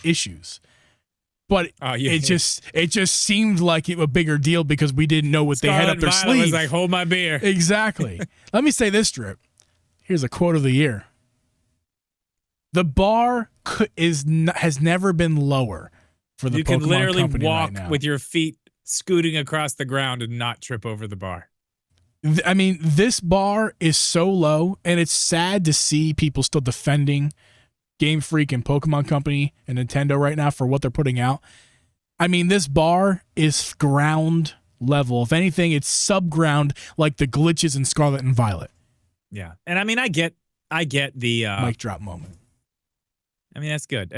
issues. But it just seemed like a bigger deal because we didn't know what Scarlet they had up their sleeve. Was like, hold my beer. Exactly. Let me say this, Drip. Here's a quote of the year. The bar has never been lower for the Pokemon company right now. You can literally walk with your feet scooting across the ground and not trip over the bar. I mean, this bar is so low, and it's sad to see people still defending Game Freak and Pokemon Company and Nintendo right now for what they're putting out. I mean, this bar is ground level. If anything, it's subground like the glitches in Scarlet and Violet. Yeah. And I mean, I get the mic drop moment. I mean, that's good.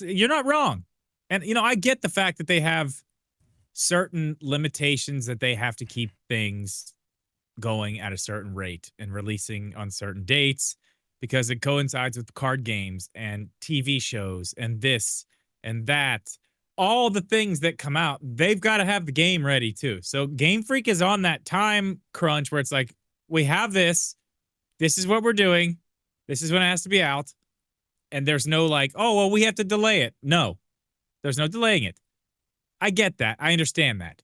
You're not wrong. And, I get the fact that they have certain limitations that they have to keep things going at a certain rate and releasing on certain dates because it coincides with card games and TV shows and this and that. All the things that come out, they've got to have the game ready too. So Game Freak is on that time crunch where it's like, we have this is what we're doing, this is when it has to be out, and there's no like, oh, well, we have to delay it. No, there's no delaying it. I get that. I understand that.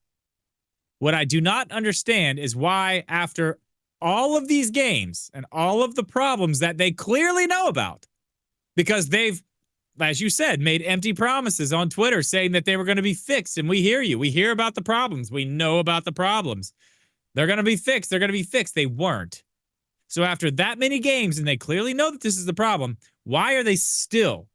What I do not understand is why, after all of these games and all of the problems that they clearly know about, because they've, as you said, made empty promises on Twitter saying that they were going to be fixed, and we hear you. We hear about the problems. We know about the problems. They're going to be fixed. They're going to be fixed. They weren't. So after that many games, and they clearly know that this is the problem, why are they still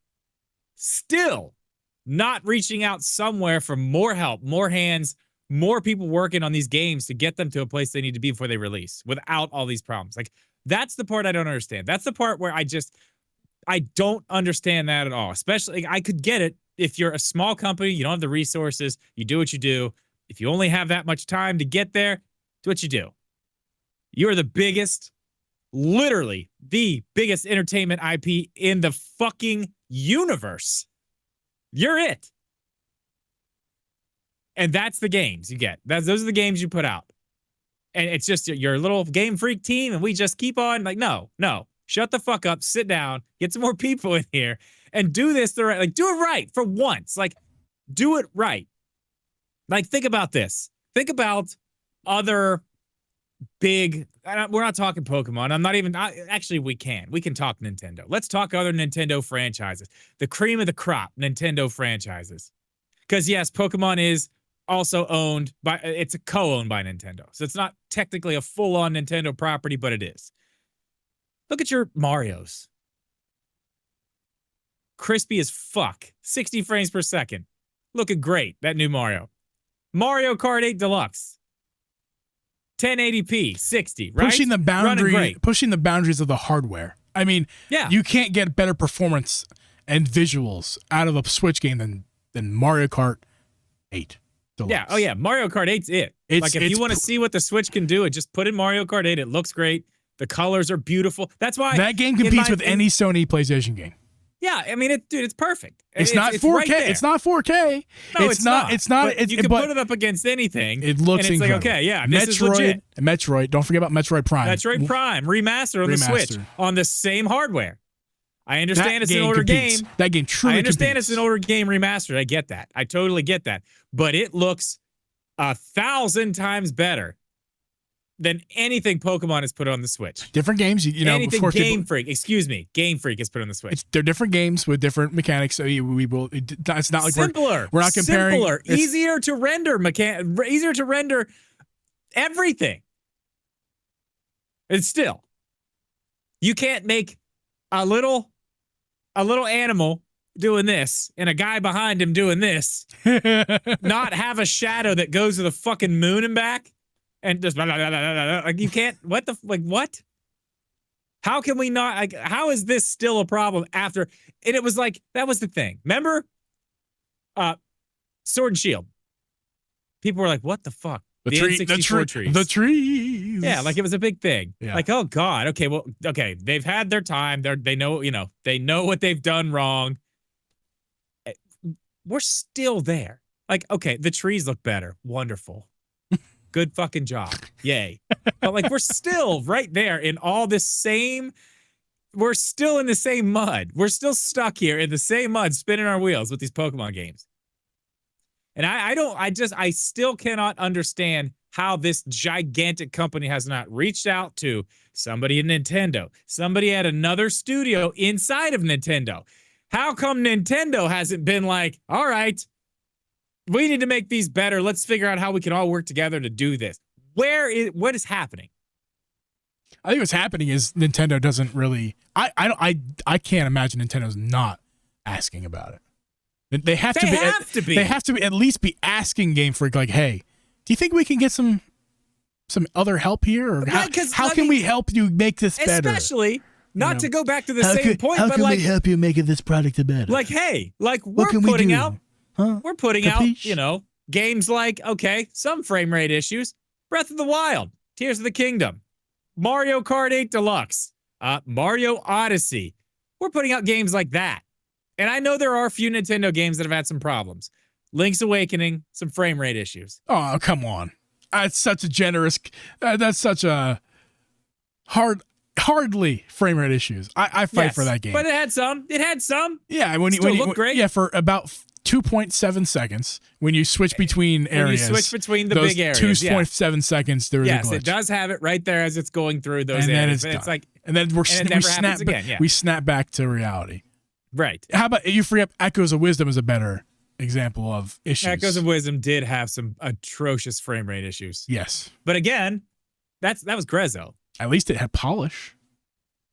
not reaching out somewhere for more help, more hands, more people working on these games to get them to a place they need to be before they release without all these problems? Like, that's the part I don't understand. That's the part where I don't understand that at all. Especially, I could get it if you're a small company, you don't have the resources, you do what you do. If you only have that much time to get there, do what you do. You're the biggest, literally the biggest entertainment IP in the fucking universe. You're it. And that's the games you get. Those are the games you put out. And it's just your little Game Freak team, and we just keep on like, no. Shut the fuck up, sit down, get some more people in here, and do this the right, like, do it right for once. Like, do it right. Like, think about this. Think about other big, we're not talking Pokemon. I'm not even, actually, we can talk Nintendo. Let's talk other Nintendo franchises. The cream of the crop Nintendo franchises. Because, yes, Pokemon is also owned by, it's a co-owned by Nintendo. So it's not technically a full-on Nintendo property, but it is. Look at your Marios. Crispy as fuck. 60 frames per second. Looking great, that new Mario. Mario Kart 8 Deluxe. 1080p, 60, right? Pushing the boundaries of the hardware. I mean, yeah. You can't get better performance and visuals out of a Switch game than Mario Kart 8 Deluxe. Yeah, oh yeah, Mario Kart 8's it. Like, if you want to see what the Switch can do, just put in Mario Kart 8. It looks great. The colors are beautiful. That's why that game competes with any Sony PlayStation game. Yeah, I mean, it's perfect. It's not 4K. Right, it's not 4K. No, it's not. It's not. You can put it up against anything. It looks and it's incredible. Like, okay, yeah, this is legit. Metroid. Don't forget about Metroid Prime. Metroid Prime remaster on the Switch on the same hardware. I understand it's an older game. That game truly I understand competes. it's an older game remastered. I get that. I totally get that. But it looks 1,000 times better than anything Pokemon has put on the Switch. Different games, you know. Anything Game Freak has put on the Switch. They're different games with different mechanics. So we will. It's not like simpler. We're not comparing. Simpler, easier to render easier to render everything. And still, you can't make a little animal doing this and a guy behind him doing this not have a shadow that goes to the fucking moon and back. And just like you can't. What? How can we not? Like, how is this still a problem after? And it was like that was the thing. Remember, Sword and Shield. People were like, "What the fuck?" The N64 trees. The trees. Yeah, like it was a big thing. Yeah. Like, oh god, okay, well, okay, they've had their time. They know, they know what they've done wrong. We're still there. Like, okay, the trees look better. Wonderful. Good fucking job. Yay. But like we're still right there in all this same, we're still in the same mud. We're still stuck here in the same mud spinning our wheels with these Pokemon games. And I still cannot understand how this gigantic company has not reached out to somebody at Nintendo, somebody at another studio inside of Nintendo. How come Nintendo hasn't been like, all right, we need to make these better. Let's figure out how we can all work together to do this. What is happening? I think what's happening is Nintendo doesn't really. I can't imagine Nintendo's not asking about it. They have to be. They have to at least be asking Game Freak like, hey, do you think we can get some other help here, or how can we help you make this better? Especially not to go back to the same point, how but can like, we help you make this product better? Like, hey, like we're putting out. Huh? We're putting out, games like, okay, some frame rate issues. Breath of the Wild, Tears of the Kingdom, Mario Kart 8 Deluxe, Mario Odyssey. We're putting out games like that. And I know there are a few Nintendo games that have had some problems. Link's Awakening, some frame rate issues. Oh, come on. That's such a generous, that's such a hardly frame rate issues. I fight for that game. But it had some. Yeah, when you look great. Yeah, for about 2.7 seconds when you switch between areas. When you switch between the big areas. 2.7 seconds, there is a glitch. Yes, it does have it right there as it's going through those areas. And it's like, and then we snap back to reality. Right. How about you free up Echoes of Wisdom as a better example of issues? Echoes of Wisdom did have some atrocious frame rate issues. Yes. But again, that was Grezzo. At least it had polish.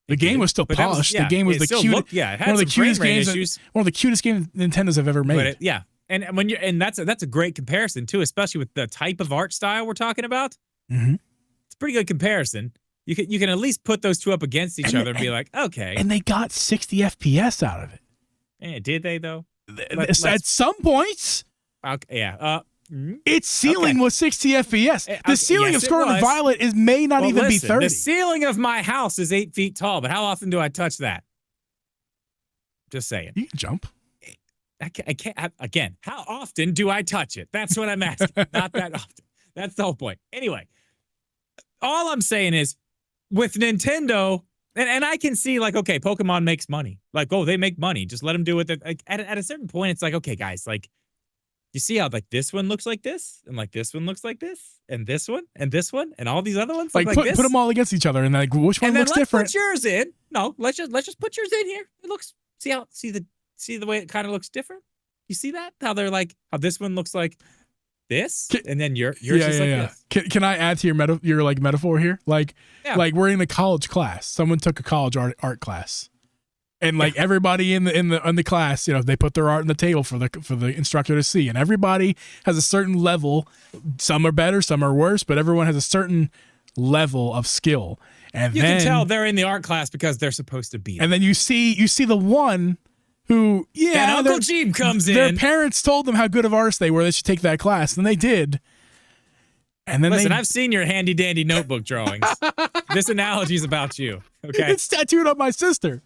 The game was still polished. The game was the cutest. Yeah, it had one of the cutest games. One of the cutest games Nintendo's have ever made. But and that's a great comparison too, especially with the type of art style we're talking about. Mm-hmm. It's a pretty good comparison. You can at least put those two up against each other and be like, okay. And they got 60 FPS out of it. Did they though? At some points. Okay, yeah. Its ceiling was 60 FPS. The ceiling of Scarlet and Violet may not even be 30. The ceiling of my house is 8 feet tall, but how often do I touch that? Just saying. You can jump. I can't. Again, how often do I touch it? That's what I'm asking. Not that often. That's the whole point. Anyway, all I'm saying is with Nintendo, and I can see like, okay, Pokemon makes money. Like, oh, they make money. Just let them do it. Like, at a certain point, it's like, okay, guys, like, you see how like this one looks like this, and like this one looks like this, and this one, and this one, and all these other ones look like this. Put them all against each other, and like which one looks different? Put yours in. No, let's just put yours in here. It looks. See the way it kind of looks different. You see that? How they're like how this one looks like this, and then yours is like this. Can I add to your like metaphor here? Like we're in a college class. Someone took a college art class. And like everybody in the class, they put their art on the table for the instructor to see, and everybody has a certain level. Some are better, some are worse, but everyone has a certain level of skill. And you can tell they're in the art class because they're supposed to be there. And then you see the one who, and Uncle Jeeb comes in. Their parents told them how good of artists they were. They should take that class, and they did. And then I've seen your handy dandy notebook drawings. This analogy is about you. Okay, it's tattooed on my sister.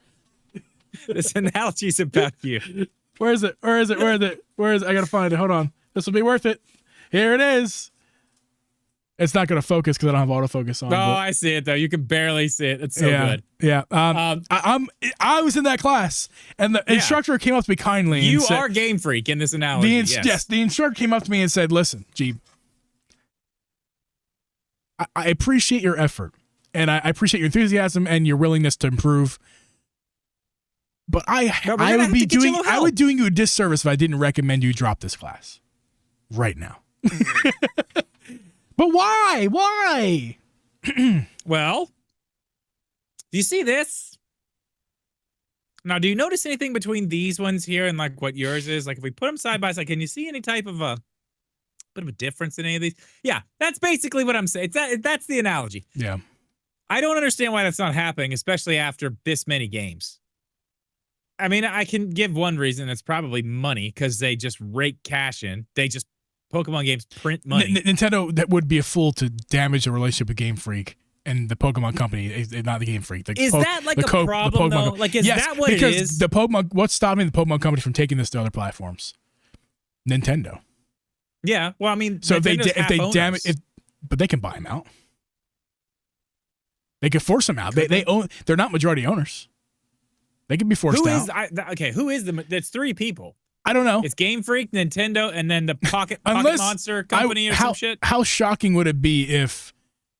This analogy's about you. Where is it? I gotta find it. Hold on. This will be worth it. Here it is. It's not going to focus because I don't have autofocus on. Oh, I see it though. You can barely see it. It's so good. Yeah. I was in that class, and the instructor came up to me kindly. You and said, are Game Freak in this analogy. Yes, the instructor came up to me and said, "Listen, G, I appreciate your effort, and I appreciate your enthusiasm and your willingness to improve. But I would doing you a disservice if I didn't recommend you drop this class right now." But why? Why? Well, do you see this? Now, do you notice anything between these ones here and like what yours is? Like if we put them side by side, can you see any type of a bit of a difference in any of these? Yeah, that's basically what I'm saying. That's the analogy. Yeah. I don't understand why that's not happening, especially after this many games. I mean, I can give one reason. It's probably money because they just rake cash in. Pokemon games print money. Nintendo that would be a fool to damage the relationship with Game Freak and the Pokemon company, not the Game Freak. Is that like a problem though? Like, is that what it is? The Pokemon. What's stopping the Pokemon company from taking this to other platforms? Nintendo. Yeah. Well, I mean, so if they damage, but they can buy them out. They could force them out. They own. They're not majority owners. They can be forced out. Who is the? It's three people. I don't know. It's Game Freak, Nintendo, and then the Pocket Monster company or some shit. How shocking would it be if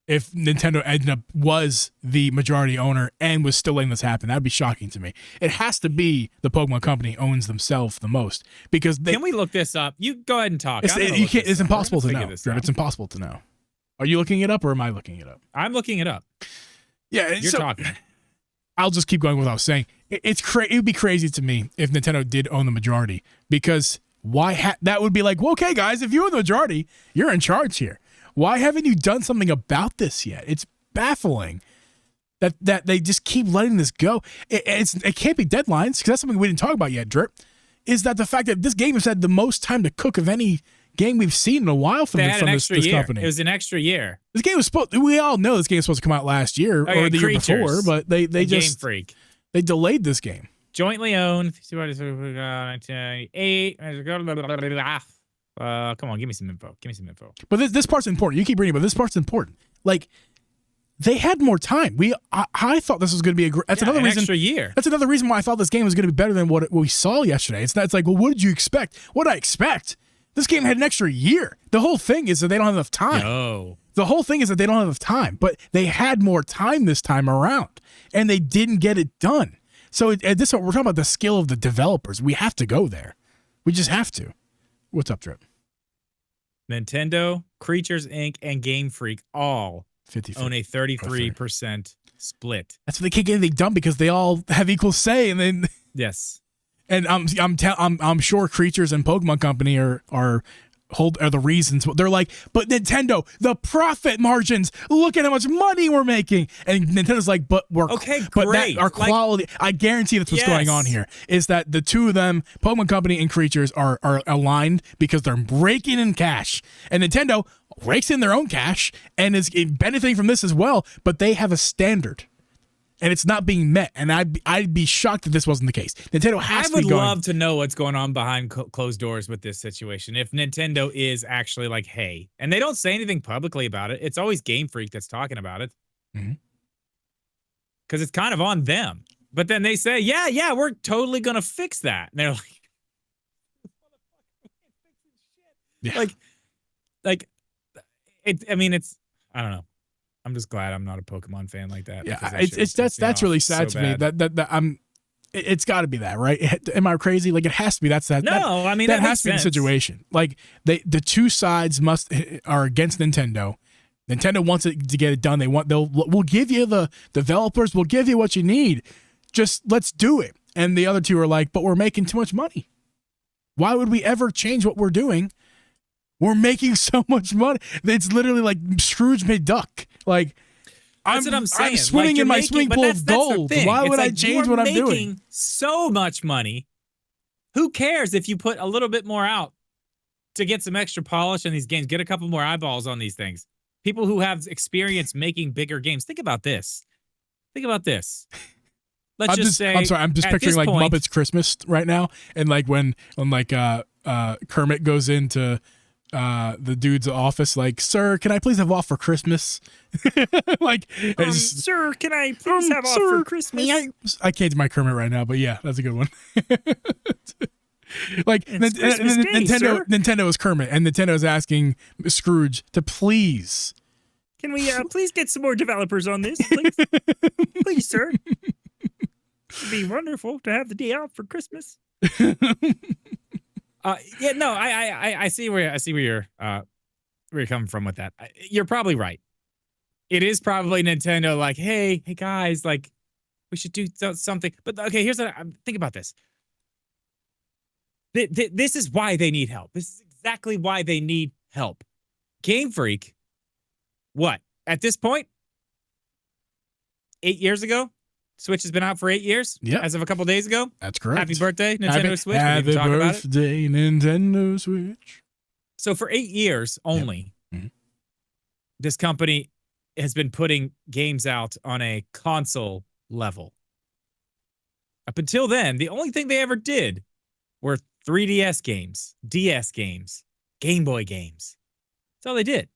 Nintendo was the majority owner and was still letting this happen? That'd be shocking to me. It has to be the Pokemon company owns themselves the most because Can we look this up? You go ahead and talk. It's impossible to know. It's impossible to know. Are you looking it up or am I looking it up? I'm looking it up. Yeah, you're talking. I'll just keep going with what I was saying. It would be crazy to me if Nintendo did own the majority because that would be like, well, okay, guys, if you own the majority, you're in charge here. Why haven't you done something about this yet? It's baffling that they just keep letting this go. It can't be deadlines because that's something we didn't talk about yet, Drip, is that the fact that this game has had the most time to cook of any game we've seen in a while from this company. It was an extra year. This game was we all know this game was supposed to come out last year or the year before, but they just Game Freak. They delayed this game. Jointly owned. 1998. Come on, give me some info. But this part's important. You keep reading, but this part's important. Like they had more time. I thought this was going to be another reason. Extra year. That's another reason why I thought this game was going to be better than what we saw yesterday. It's like, well, what did you expect? What did I expect? This game had an extra year. The whole thing is that they don't have enough time. No. The whole thing is that they don't have enough time, but they had more time this time around, and they didn't get it done. So we're talking about the skill of the developers. We have to go there. We just have to. What's up, Drip? Nintendo, Creatures Inc., and Game Freak all own a 33% split. That's what they can't get anything done because they all have equal say, and then yes. And I'm sure Creatures and Pokemon Company are the reasons. They're like, but Nintendo, the profit margins. Look at how much money we're making. And Nintendo's like, but we're great. Our quality. I guarantee that's what's going on here. Is that the two of them, Pokemon Company and Creatures, are aligned because they're raking in cash, and Nintendo rakes in their own cash and is benefiting from this as well. But they have a standard. And it's not being met, and I'd be shocked if this wasn't the case. Nintendo has to be going. I would love to know what's going on behind closed doors with this situation. If Nintendo is actually like, hey, and they don't say anything publicly about it. It's always Game Freak that's talking about it. Because it's kind of on them. But then they say, yeah, we're totally going to fix that. And they're like, like, it's, I don't know. I'm just glad I'm not a Pokemon fan like that. Yeah, that's really sad to me. That I'm. It's got to be that, right? Am I crazy? Like it has to be. That has to be the situation. Like the two sides are against Nintendo. Nintendo wants it to get it done. We'll give you the developers. We'll give you what you need. Just let's do it. And the other two are like, but we're making too much money. Why would we ever change what we're doing? We're making so much money. It's literally like Scrooge McDuck. Like, that's what I'm saying. I'm swimming in my swimming pool of gold. Why would I change what I'm doing? You're making so much money. Who cares if you put a little bit more out to get some extra polish in these games? Get a couple more eyeballs on these things. People who have experience making bigger games. Think about this. Let's just say. I'm sorry. I'm just picturing like Muppets Christmas right now, and like when Kermit goes into the dude's office, like, "Sir, can I please have off for Christmas?" Like, sir, can I please have off for Christmas? I can't do my Kermit right now, but yeah, that's a good one. Like, Nintendo is Kermit, and Nintendo is asking Scrooge to please. Can we please get some more developers on this, please? Please, sir. It'd be wonderful to have the day off for Christmas. Yeah, no, I see where you're coming from with that. You're probably right. It is probably Nintendo, like, hey guys, like, we should do something. But okay, here's what think about this. This is why they need help. This is exactly why they need help. Game Freak, what? At this point, 8 years ago? Switch has been out for 8 years? Yeah. As of a couple days ago? That's correct. Happy birthday, Nintendo Switch. Happy birthday, Nintendo Switch. So for 8 years only, this company has been putting games out on a console level. Up until then, the only thing they ever did were 3DS games, DS games, Game Boy games. That's all they did.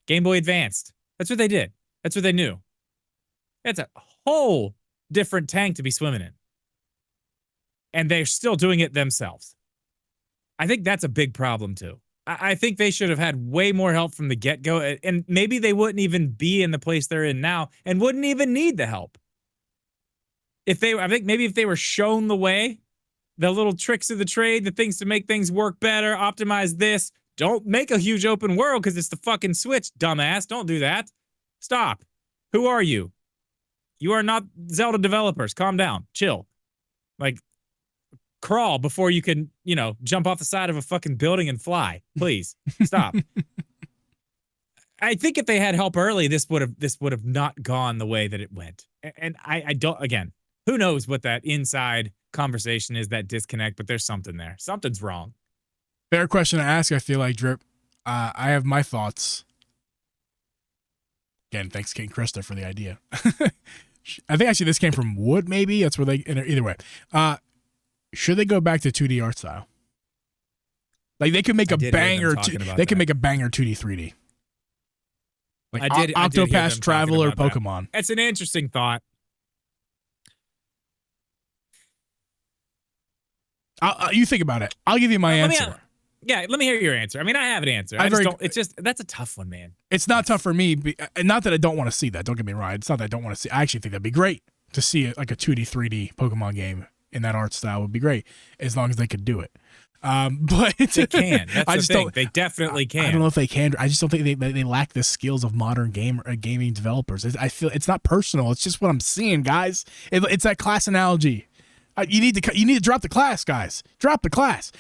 Game Boy Advanced. That's what they did. That's what they knew. That's a whole different tank to be swimming in. And they're still doing it themselves. I think that's a big problem too. I think they should have had way more help from the get-go, and maybe they wouldn't even be in the place they're in now and wouldn't even need the help. I think maybe if they were shown the way, the little tricks of the trade, the things to make things work better, optimize this, don't make a huge open world because it's the fucking Switch, dumbass. Don't do that. Stop. Who are you? You are not Zelda developers. Calm down. Chill. Like, crawl before you can, jump off the side of a fucking building and fly. Please stop. I think if they had help early, this would have not gone the way that it went. And I don't, again, who knows what that inside conversation is, that disconnect, but there's something there. Something's wrong. Fair question to ask, I feel like, Drip. I have my thoughts. Again, thanks King Krista for the idea. I think actually this came from Wood, maybe. That's where they, either way. Should they go back to 2D art style? Like, they could make a banger. They could make a banger 2D, 3D. Like Octopath Traveler, Pokemon. It's an interesting thought. You think about it. I'll give you my answer. Let me hear your answer. I mean, I have an answer. That's a tough one, man. It's not tough for me. Not that I don't want to see that. Don't get me wrong. It's not that I don't want to see. I actually think that'd be great to see it, like a 2D, 3D Pokemon game in that art style would be great, as long as they could do it. But they can. That's the thing. They definitely can. I don't know if they can. I just don't think they lack the skills of modern gaming developers. I feel it's not personal. It's just what I'm seeing, guys. It's that class analogy. You need to drop the class, guys. Drop the class.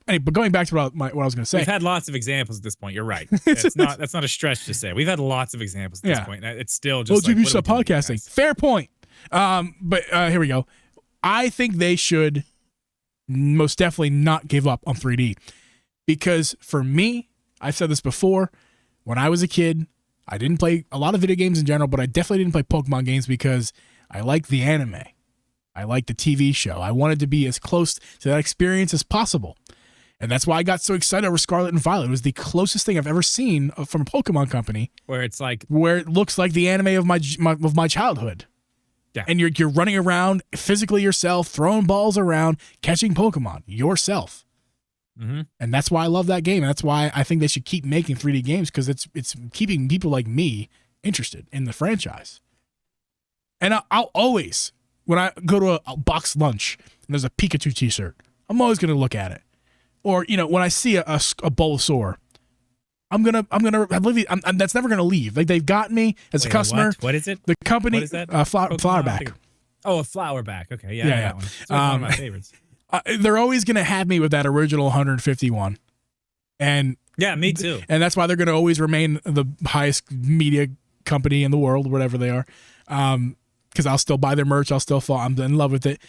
Anyway, but going back to what I was going to say, we've had lots of examples at this point. You're right. That's not a stretch to say. We've had lots of examples at this point. It's still just you stop podcasting. Fair point. But here we go. I think they should most definitely not give up on 3D, because for me, I've said this before, when I was a kid, I didn't play a lot of video games in general, but I definitely didn't play Pokemon games because I liked the anime. I liked the TV show. I wanted to be as close to that experience as possible. And that's why I got so excited over Scarlet and Violet. It was the closest thing I've ever seen from a Pokemon company where it looks like the anime of my childhood. Yeah. And you're running around physically yourself, throwing balls around, catching Pokemon yourself. Mm-hmm. And that's why I love that game. And that's why I think they should keep making 3D games, because it's keeping people like me interested in the franchise. And I'll always, when I go to a box lunch and there's a Pikachu t-shirt, I'm always going to look at it. Or, when I see a Bulbasaur, I'm gonna that's never gonna leave. Like, they've got me as a customer. What is it? The company, what is that? Flowerback. Oh, a Flowerback. Okay, yeah. That one. It's one of my favorites. They're always gonna have me with that original 151, and yeah, me too. And that's why they're gonna always remain the highest media company in the world, whatever they are. Because I'll still buy their merch. I'm in love with it.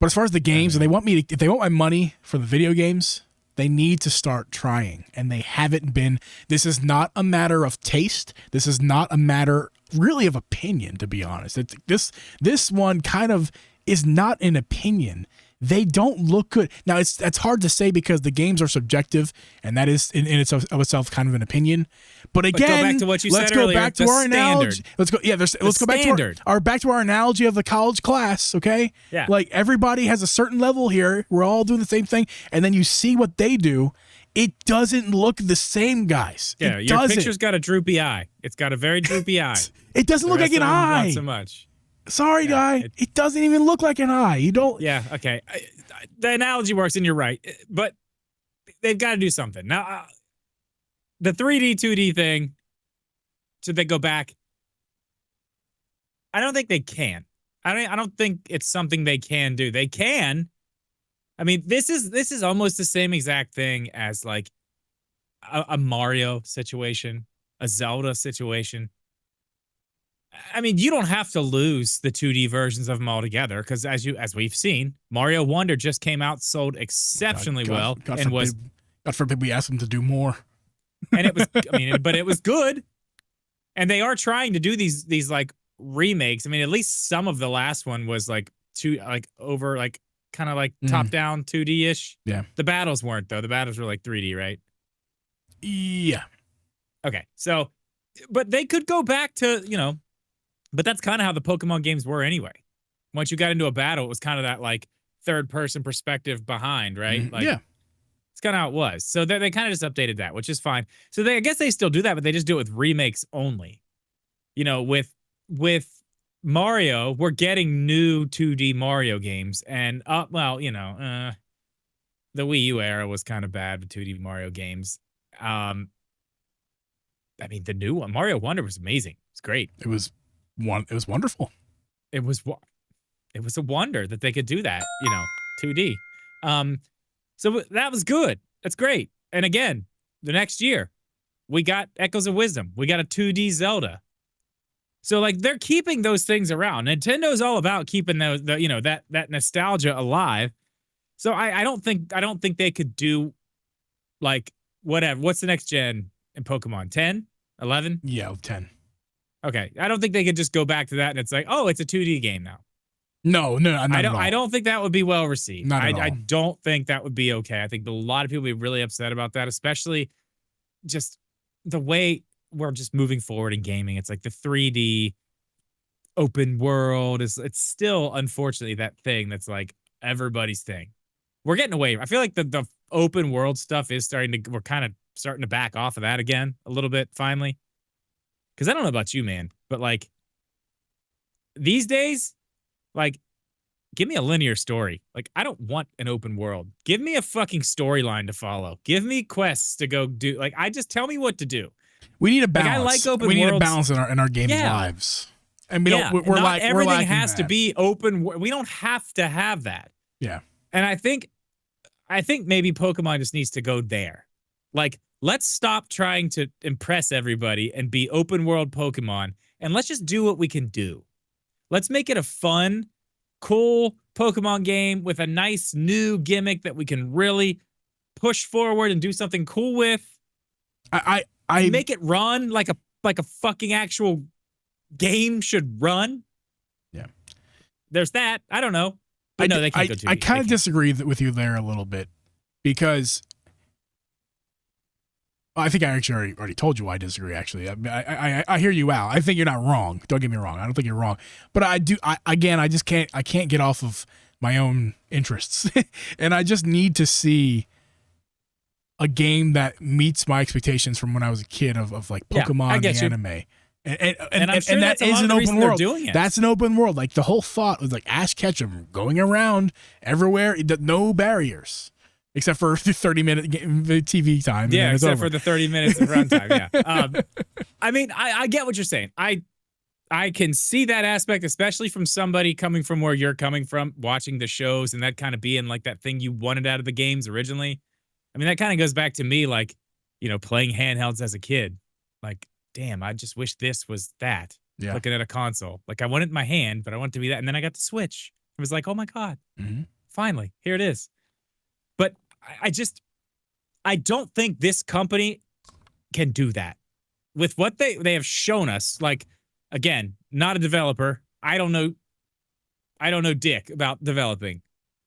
But as far as the games, and if they want my money for the video games, they need to start trying, and they haven't been. This is not a matter of taste. This is not a matter really of opinion, to be honest. This one kind of is not an opinion. they don't look good. Now that's hard to say because the games are subjective, and that is in itself kind of an opinion. But again, go back to what you let's said go earlier, back to our analogy. Let's go. Yeah, let's go back to our analogy of the college class. Okay, yeah, like everybody has a certain level here. We're all doing the same thing, and then you see what they do. It doesn't look the same, guys. Yeah, your picture's got a droopy eye. It's got a very droopy eye. It doesn't look like an eye. Not so much. Sorry, guy. It doesn't even look like an eye. You don't. Yeah, okay. The analogy works, and you're right. But they've got to do something. Now, the 3D, 2D thing, should they go back? I don't think they can. I don't think it's something they can do. They can. I mean, this is almost the same exact thing as like a Mario situation, a Zelda situation. I mean, you don't have to lose the 2D versions of them altogether because as we've seen, Mario Wonder just came out, sold exceptionally well, and was God forbid we asked them to do more. And it was, I mean, but it was good. And they are trying to do these like remakes. I mean, at least some of the last one was like kind of like top down 2D ish. Yeah. The battles weren't though. The battles were like 3D, right? Yeah. Okay. So, but they could go back to, but that's kind of how the Pokemon games were anyway. Once you got into a battle, it was kind of that like third person perspective behind, right? Like, yeah. It's kind of how it was. So they kind of just updated that, which is fine. So I guess they still do that, but they just do it with remakes only. With Mario, we're getting new 2D Mario games, and the Wii U era was kind of bad with 2D Mario games. I mean, the new one, Mario Wonder, was amazing. It's great. It was wonderful. It was a wonder that they could do that, 2D. So that was good. That's great. And again, the next year, we got Echoes of Wisdom. We got a 2D Zelda. So like they're keeping those things around. Nintendo's all about keeping that nostalgia alive. So I don't think they could do like whatever. What's the next gen in Pokemon? 10? 11? Yeah, 10. Okay. I don't think they could just go back to that and it's like, oh, it's a 2D game now. No, I don't think that would be well received. Not at all. I don't think that would be okay. I think a lot of people would be really upset about that, especially just the way we're just moving forward in gaming. It's like the 3D open world it's still unfortunately that thing that's like everybody's thing. We're getting away. I feel like the open world stuff is we're kind of starting to back off of that again a little bit finally. Because I don't know about you, man, but like these days, like, give me a linear story. Like, I don't want an open world. Give me a fucking storyline to follow. Give me quests to go do. Like, tell me what to do. We need a balance. Like, I like open worlds. We need a balance in our gaming lives. And everything has to be open. We don't have to have that. Yeah. And I think maybe Pokemon just needs to go there. Like, let's stop trying to impress everybody and be open world Pokemon, and let's just do what we can do. Let's make it a fun, cool Pokemon game with a nice new gimmick that we can really push forward and do something cool with. I make it run like a fucking actual game should run. Yeah. There's that. I don't know. But no, they can't go 2D. I kind of disagree with you there a little bit because I think I actually already told you why I disagree, actually. I hear you out. I think you're not wrong. Don't get me wrong. I don't think you're wrong. But I just can't get off of my own interests. And I just need to see a game that meets my expectations from when I was a kid of like Pokemon, the anime. And I'm sure that is an open world. That's an open world. Like the whole thought was like Ash Ketchum going around everywhere, no barriers. Except for 30-minute TV time. Yeah, except for the 30 minutes of runtime. Yeah. I mean, I get what you're saying. I can see that aspect, especially from somebody coming from where you're coming from, watching the shows and that kind of being like that thing you wanted out of the games originally. I mean, that kind of goes back to me, like, playing handhelds as a kid. Like, damn, I just wish this was that. Yeah. Looking at a console. Like, I wanted it in my hand, but I want it to be that. And then I got the Switch. It was like, oh my God, finally, here it is. But I don't think this company can do that. With what they have shown us, like, again, not a developer. I don't know dick about developing.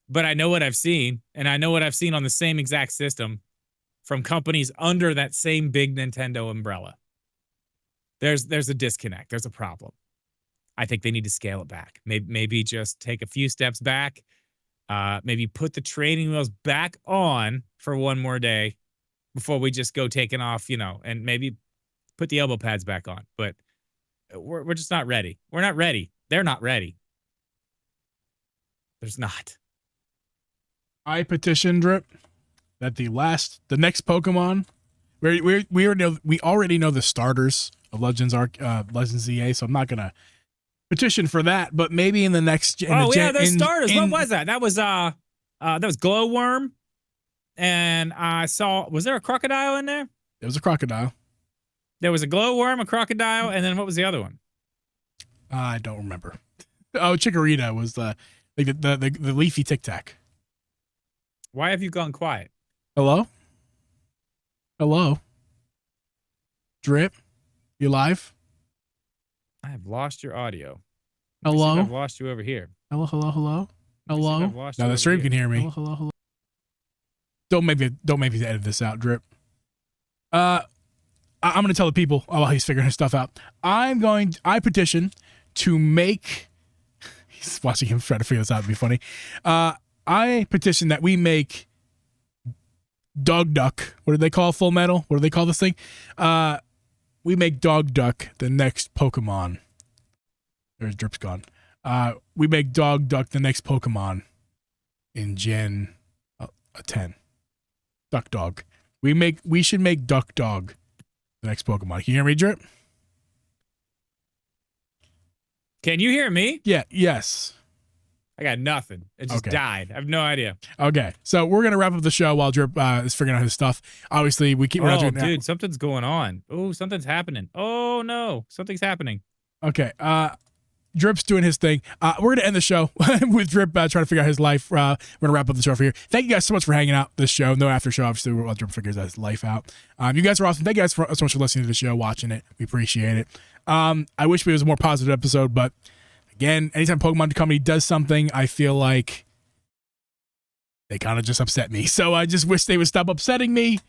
but I know what I've seen, and I know what I've seen on the same exact system from companies under that same big Nintendo umbrella. There's a disconnect. There's a problem. I think they need to scale it back. Maybe just take a few steps back. Maybe put the training wheels back on for one more day before we just go taking off, and maybe put the elbow pads back on. But we're just not ready. We're not ready. They're not ready. There's not. I petition Drip that the next Pokemon, we already know the starters of Legends Z-A, so I'm not gonna petition for that. But maybe in the next. Those starters. What was that? That was Glowworm, and I saw. Was there a crocodile in there? There was a crocodile. There was a Glowworm, a crocodile, and then what was the other one? I don't remember. Oh, Chikorita was the leafy Tic Tac. Why have you gone quiet? Hello? Drip? You live? I have lost your audio. Hello? I've lost you over here. Hello? Hello? Now the stream can hear me. Hello? Don't make me edit this out, Drip. I'm going to tell the people while he's figuring his stuff out. I petition to make... He's watching him try to figure this out. It'd be funny. I petition that we make Dog Duck. What do they call Full Metal? What do they call this thing? We make Dog Duck the next Pokemon. There's Drip's gone. We make Dog Duck the next Pokemon in Gen 10. Duck Dog. We should make Duck Dog the next Pokemon. Can you hear me, Drip? Can you hear me? Yeah. Yes. I got nothing. It just died. I have no idea. Okay, so we're gonna wrap up the show while Drip is figuring out his stuff. Obviously, we keep. Dude, something's going on. Oh, something's happening. Oh no, something's happening. Okay, Drip's doing his thing. We're gonna end the show with Drip trying to figure out his life. We're gonna wrap up the show for here. Thank you guys so much for hanging out this show. No after show, obviously, while Drip figures his life out. You guys are awesome. Thank you guys so much for listening to the show, watching it. We appreciate it. I wish it was a more positive episode, but. Again, anytime Pokemon Company does something, I feel like they kind of just upset me. So I just wish they would stop upsetting me.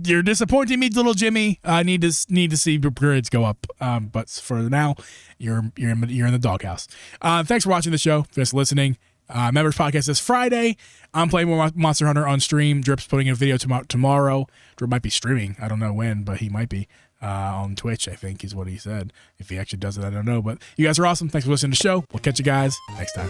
You're disappointing me, little Jimmy. I need to see your grades go up. But for now, you're in the doghouse. Thanks for watching the show. Thanks for listening. Members Podcast this Friday. I'm playing more Monster Hunter on stream. Drip's putting in a video tomorrow. Drip might be streaming. I don't know when, but he might be. On Twitch, I think is what he said. If he actually does it, I don't know. But you guys are awesome. Thanks for listening to the show. We'll catch you guys next time.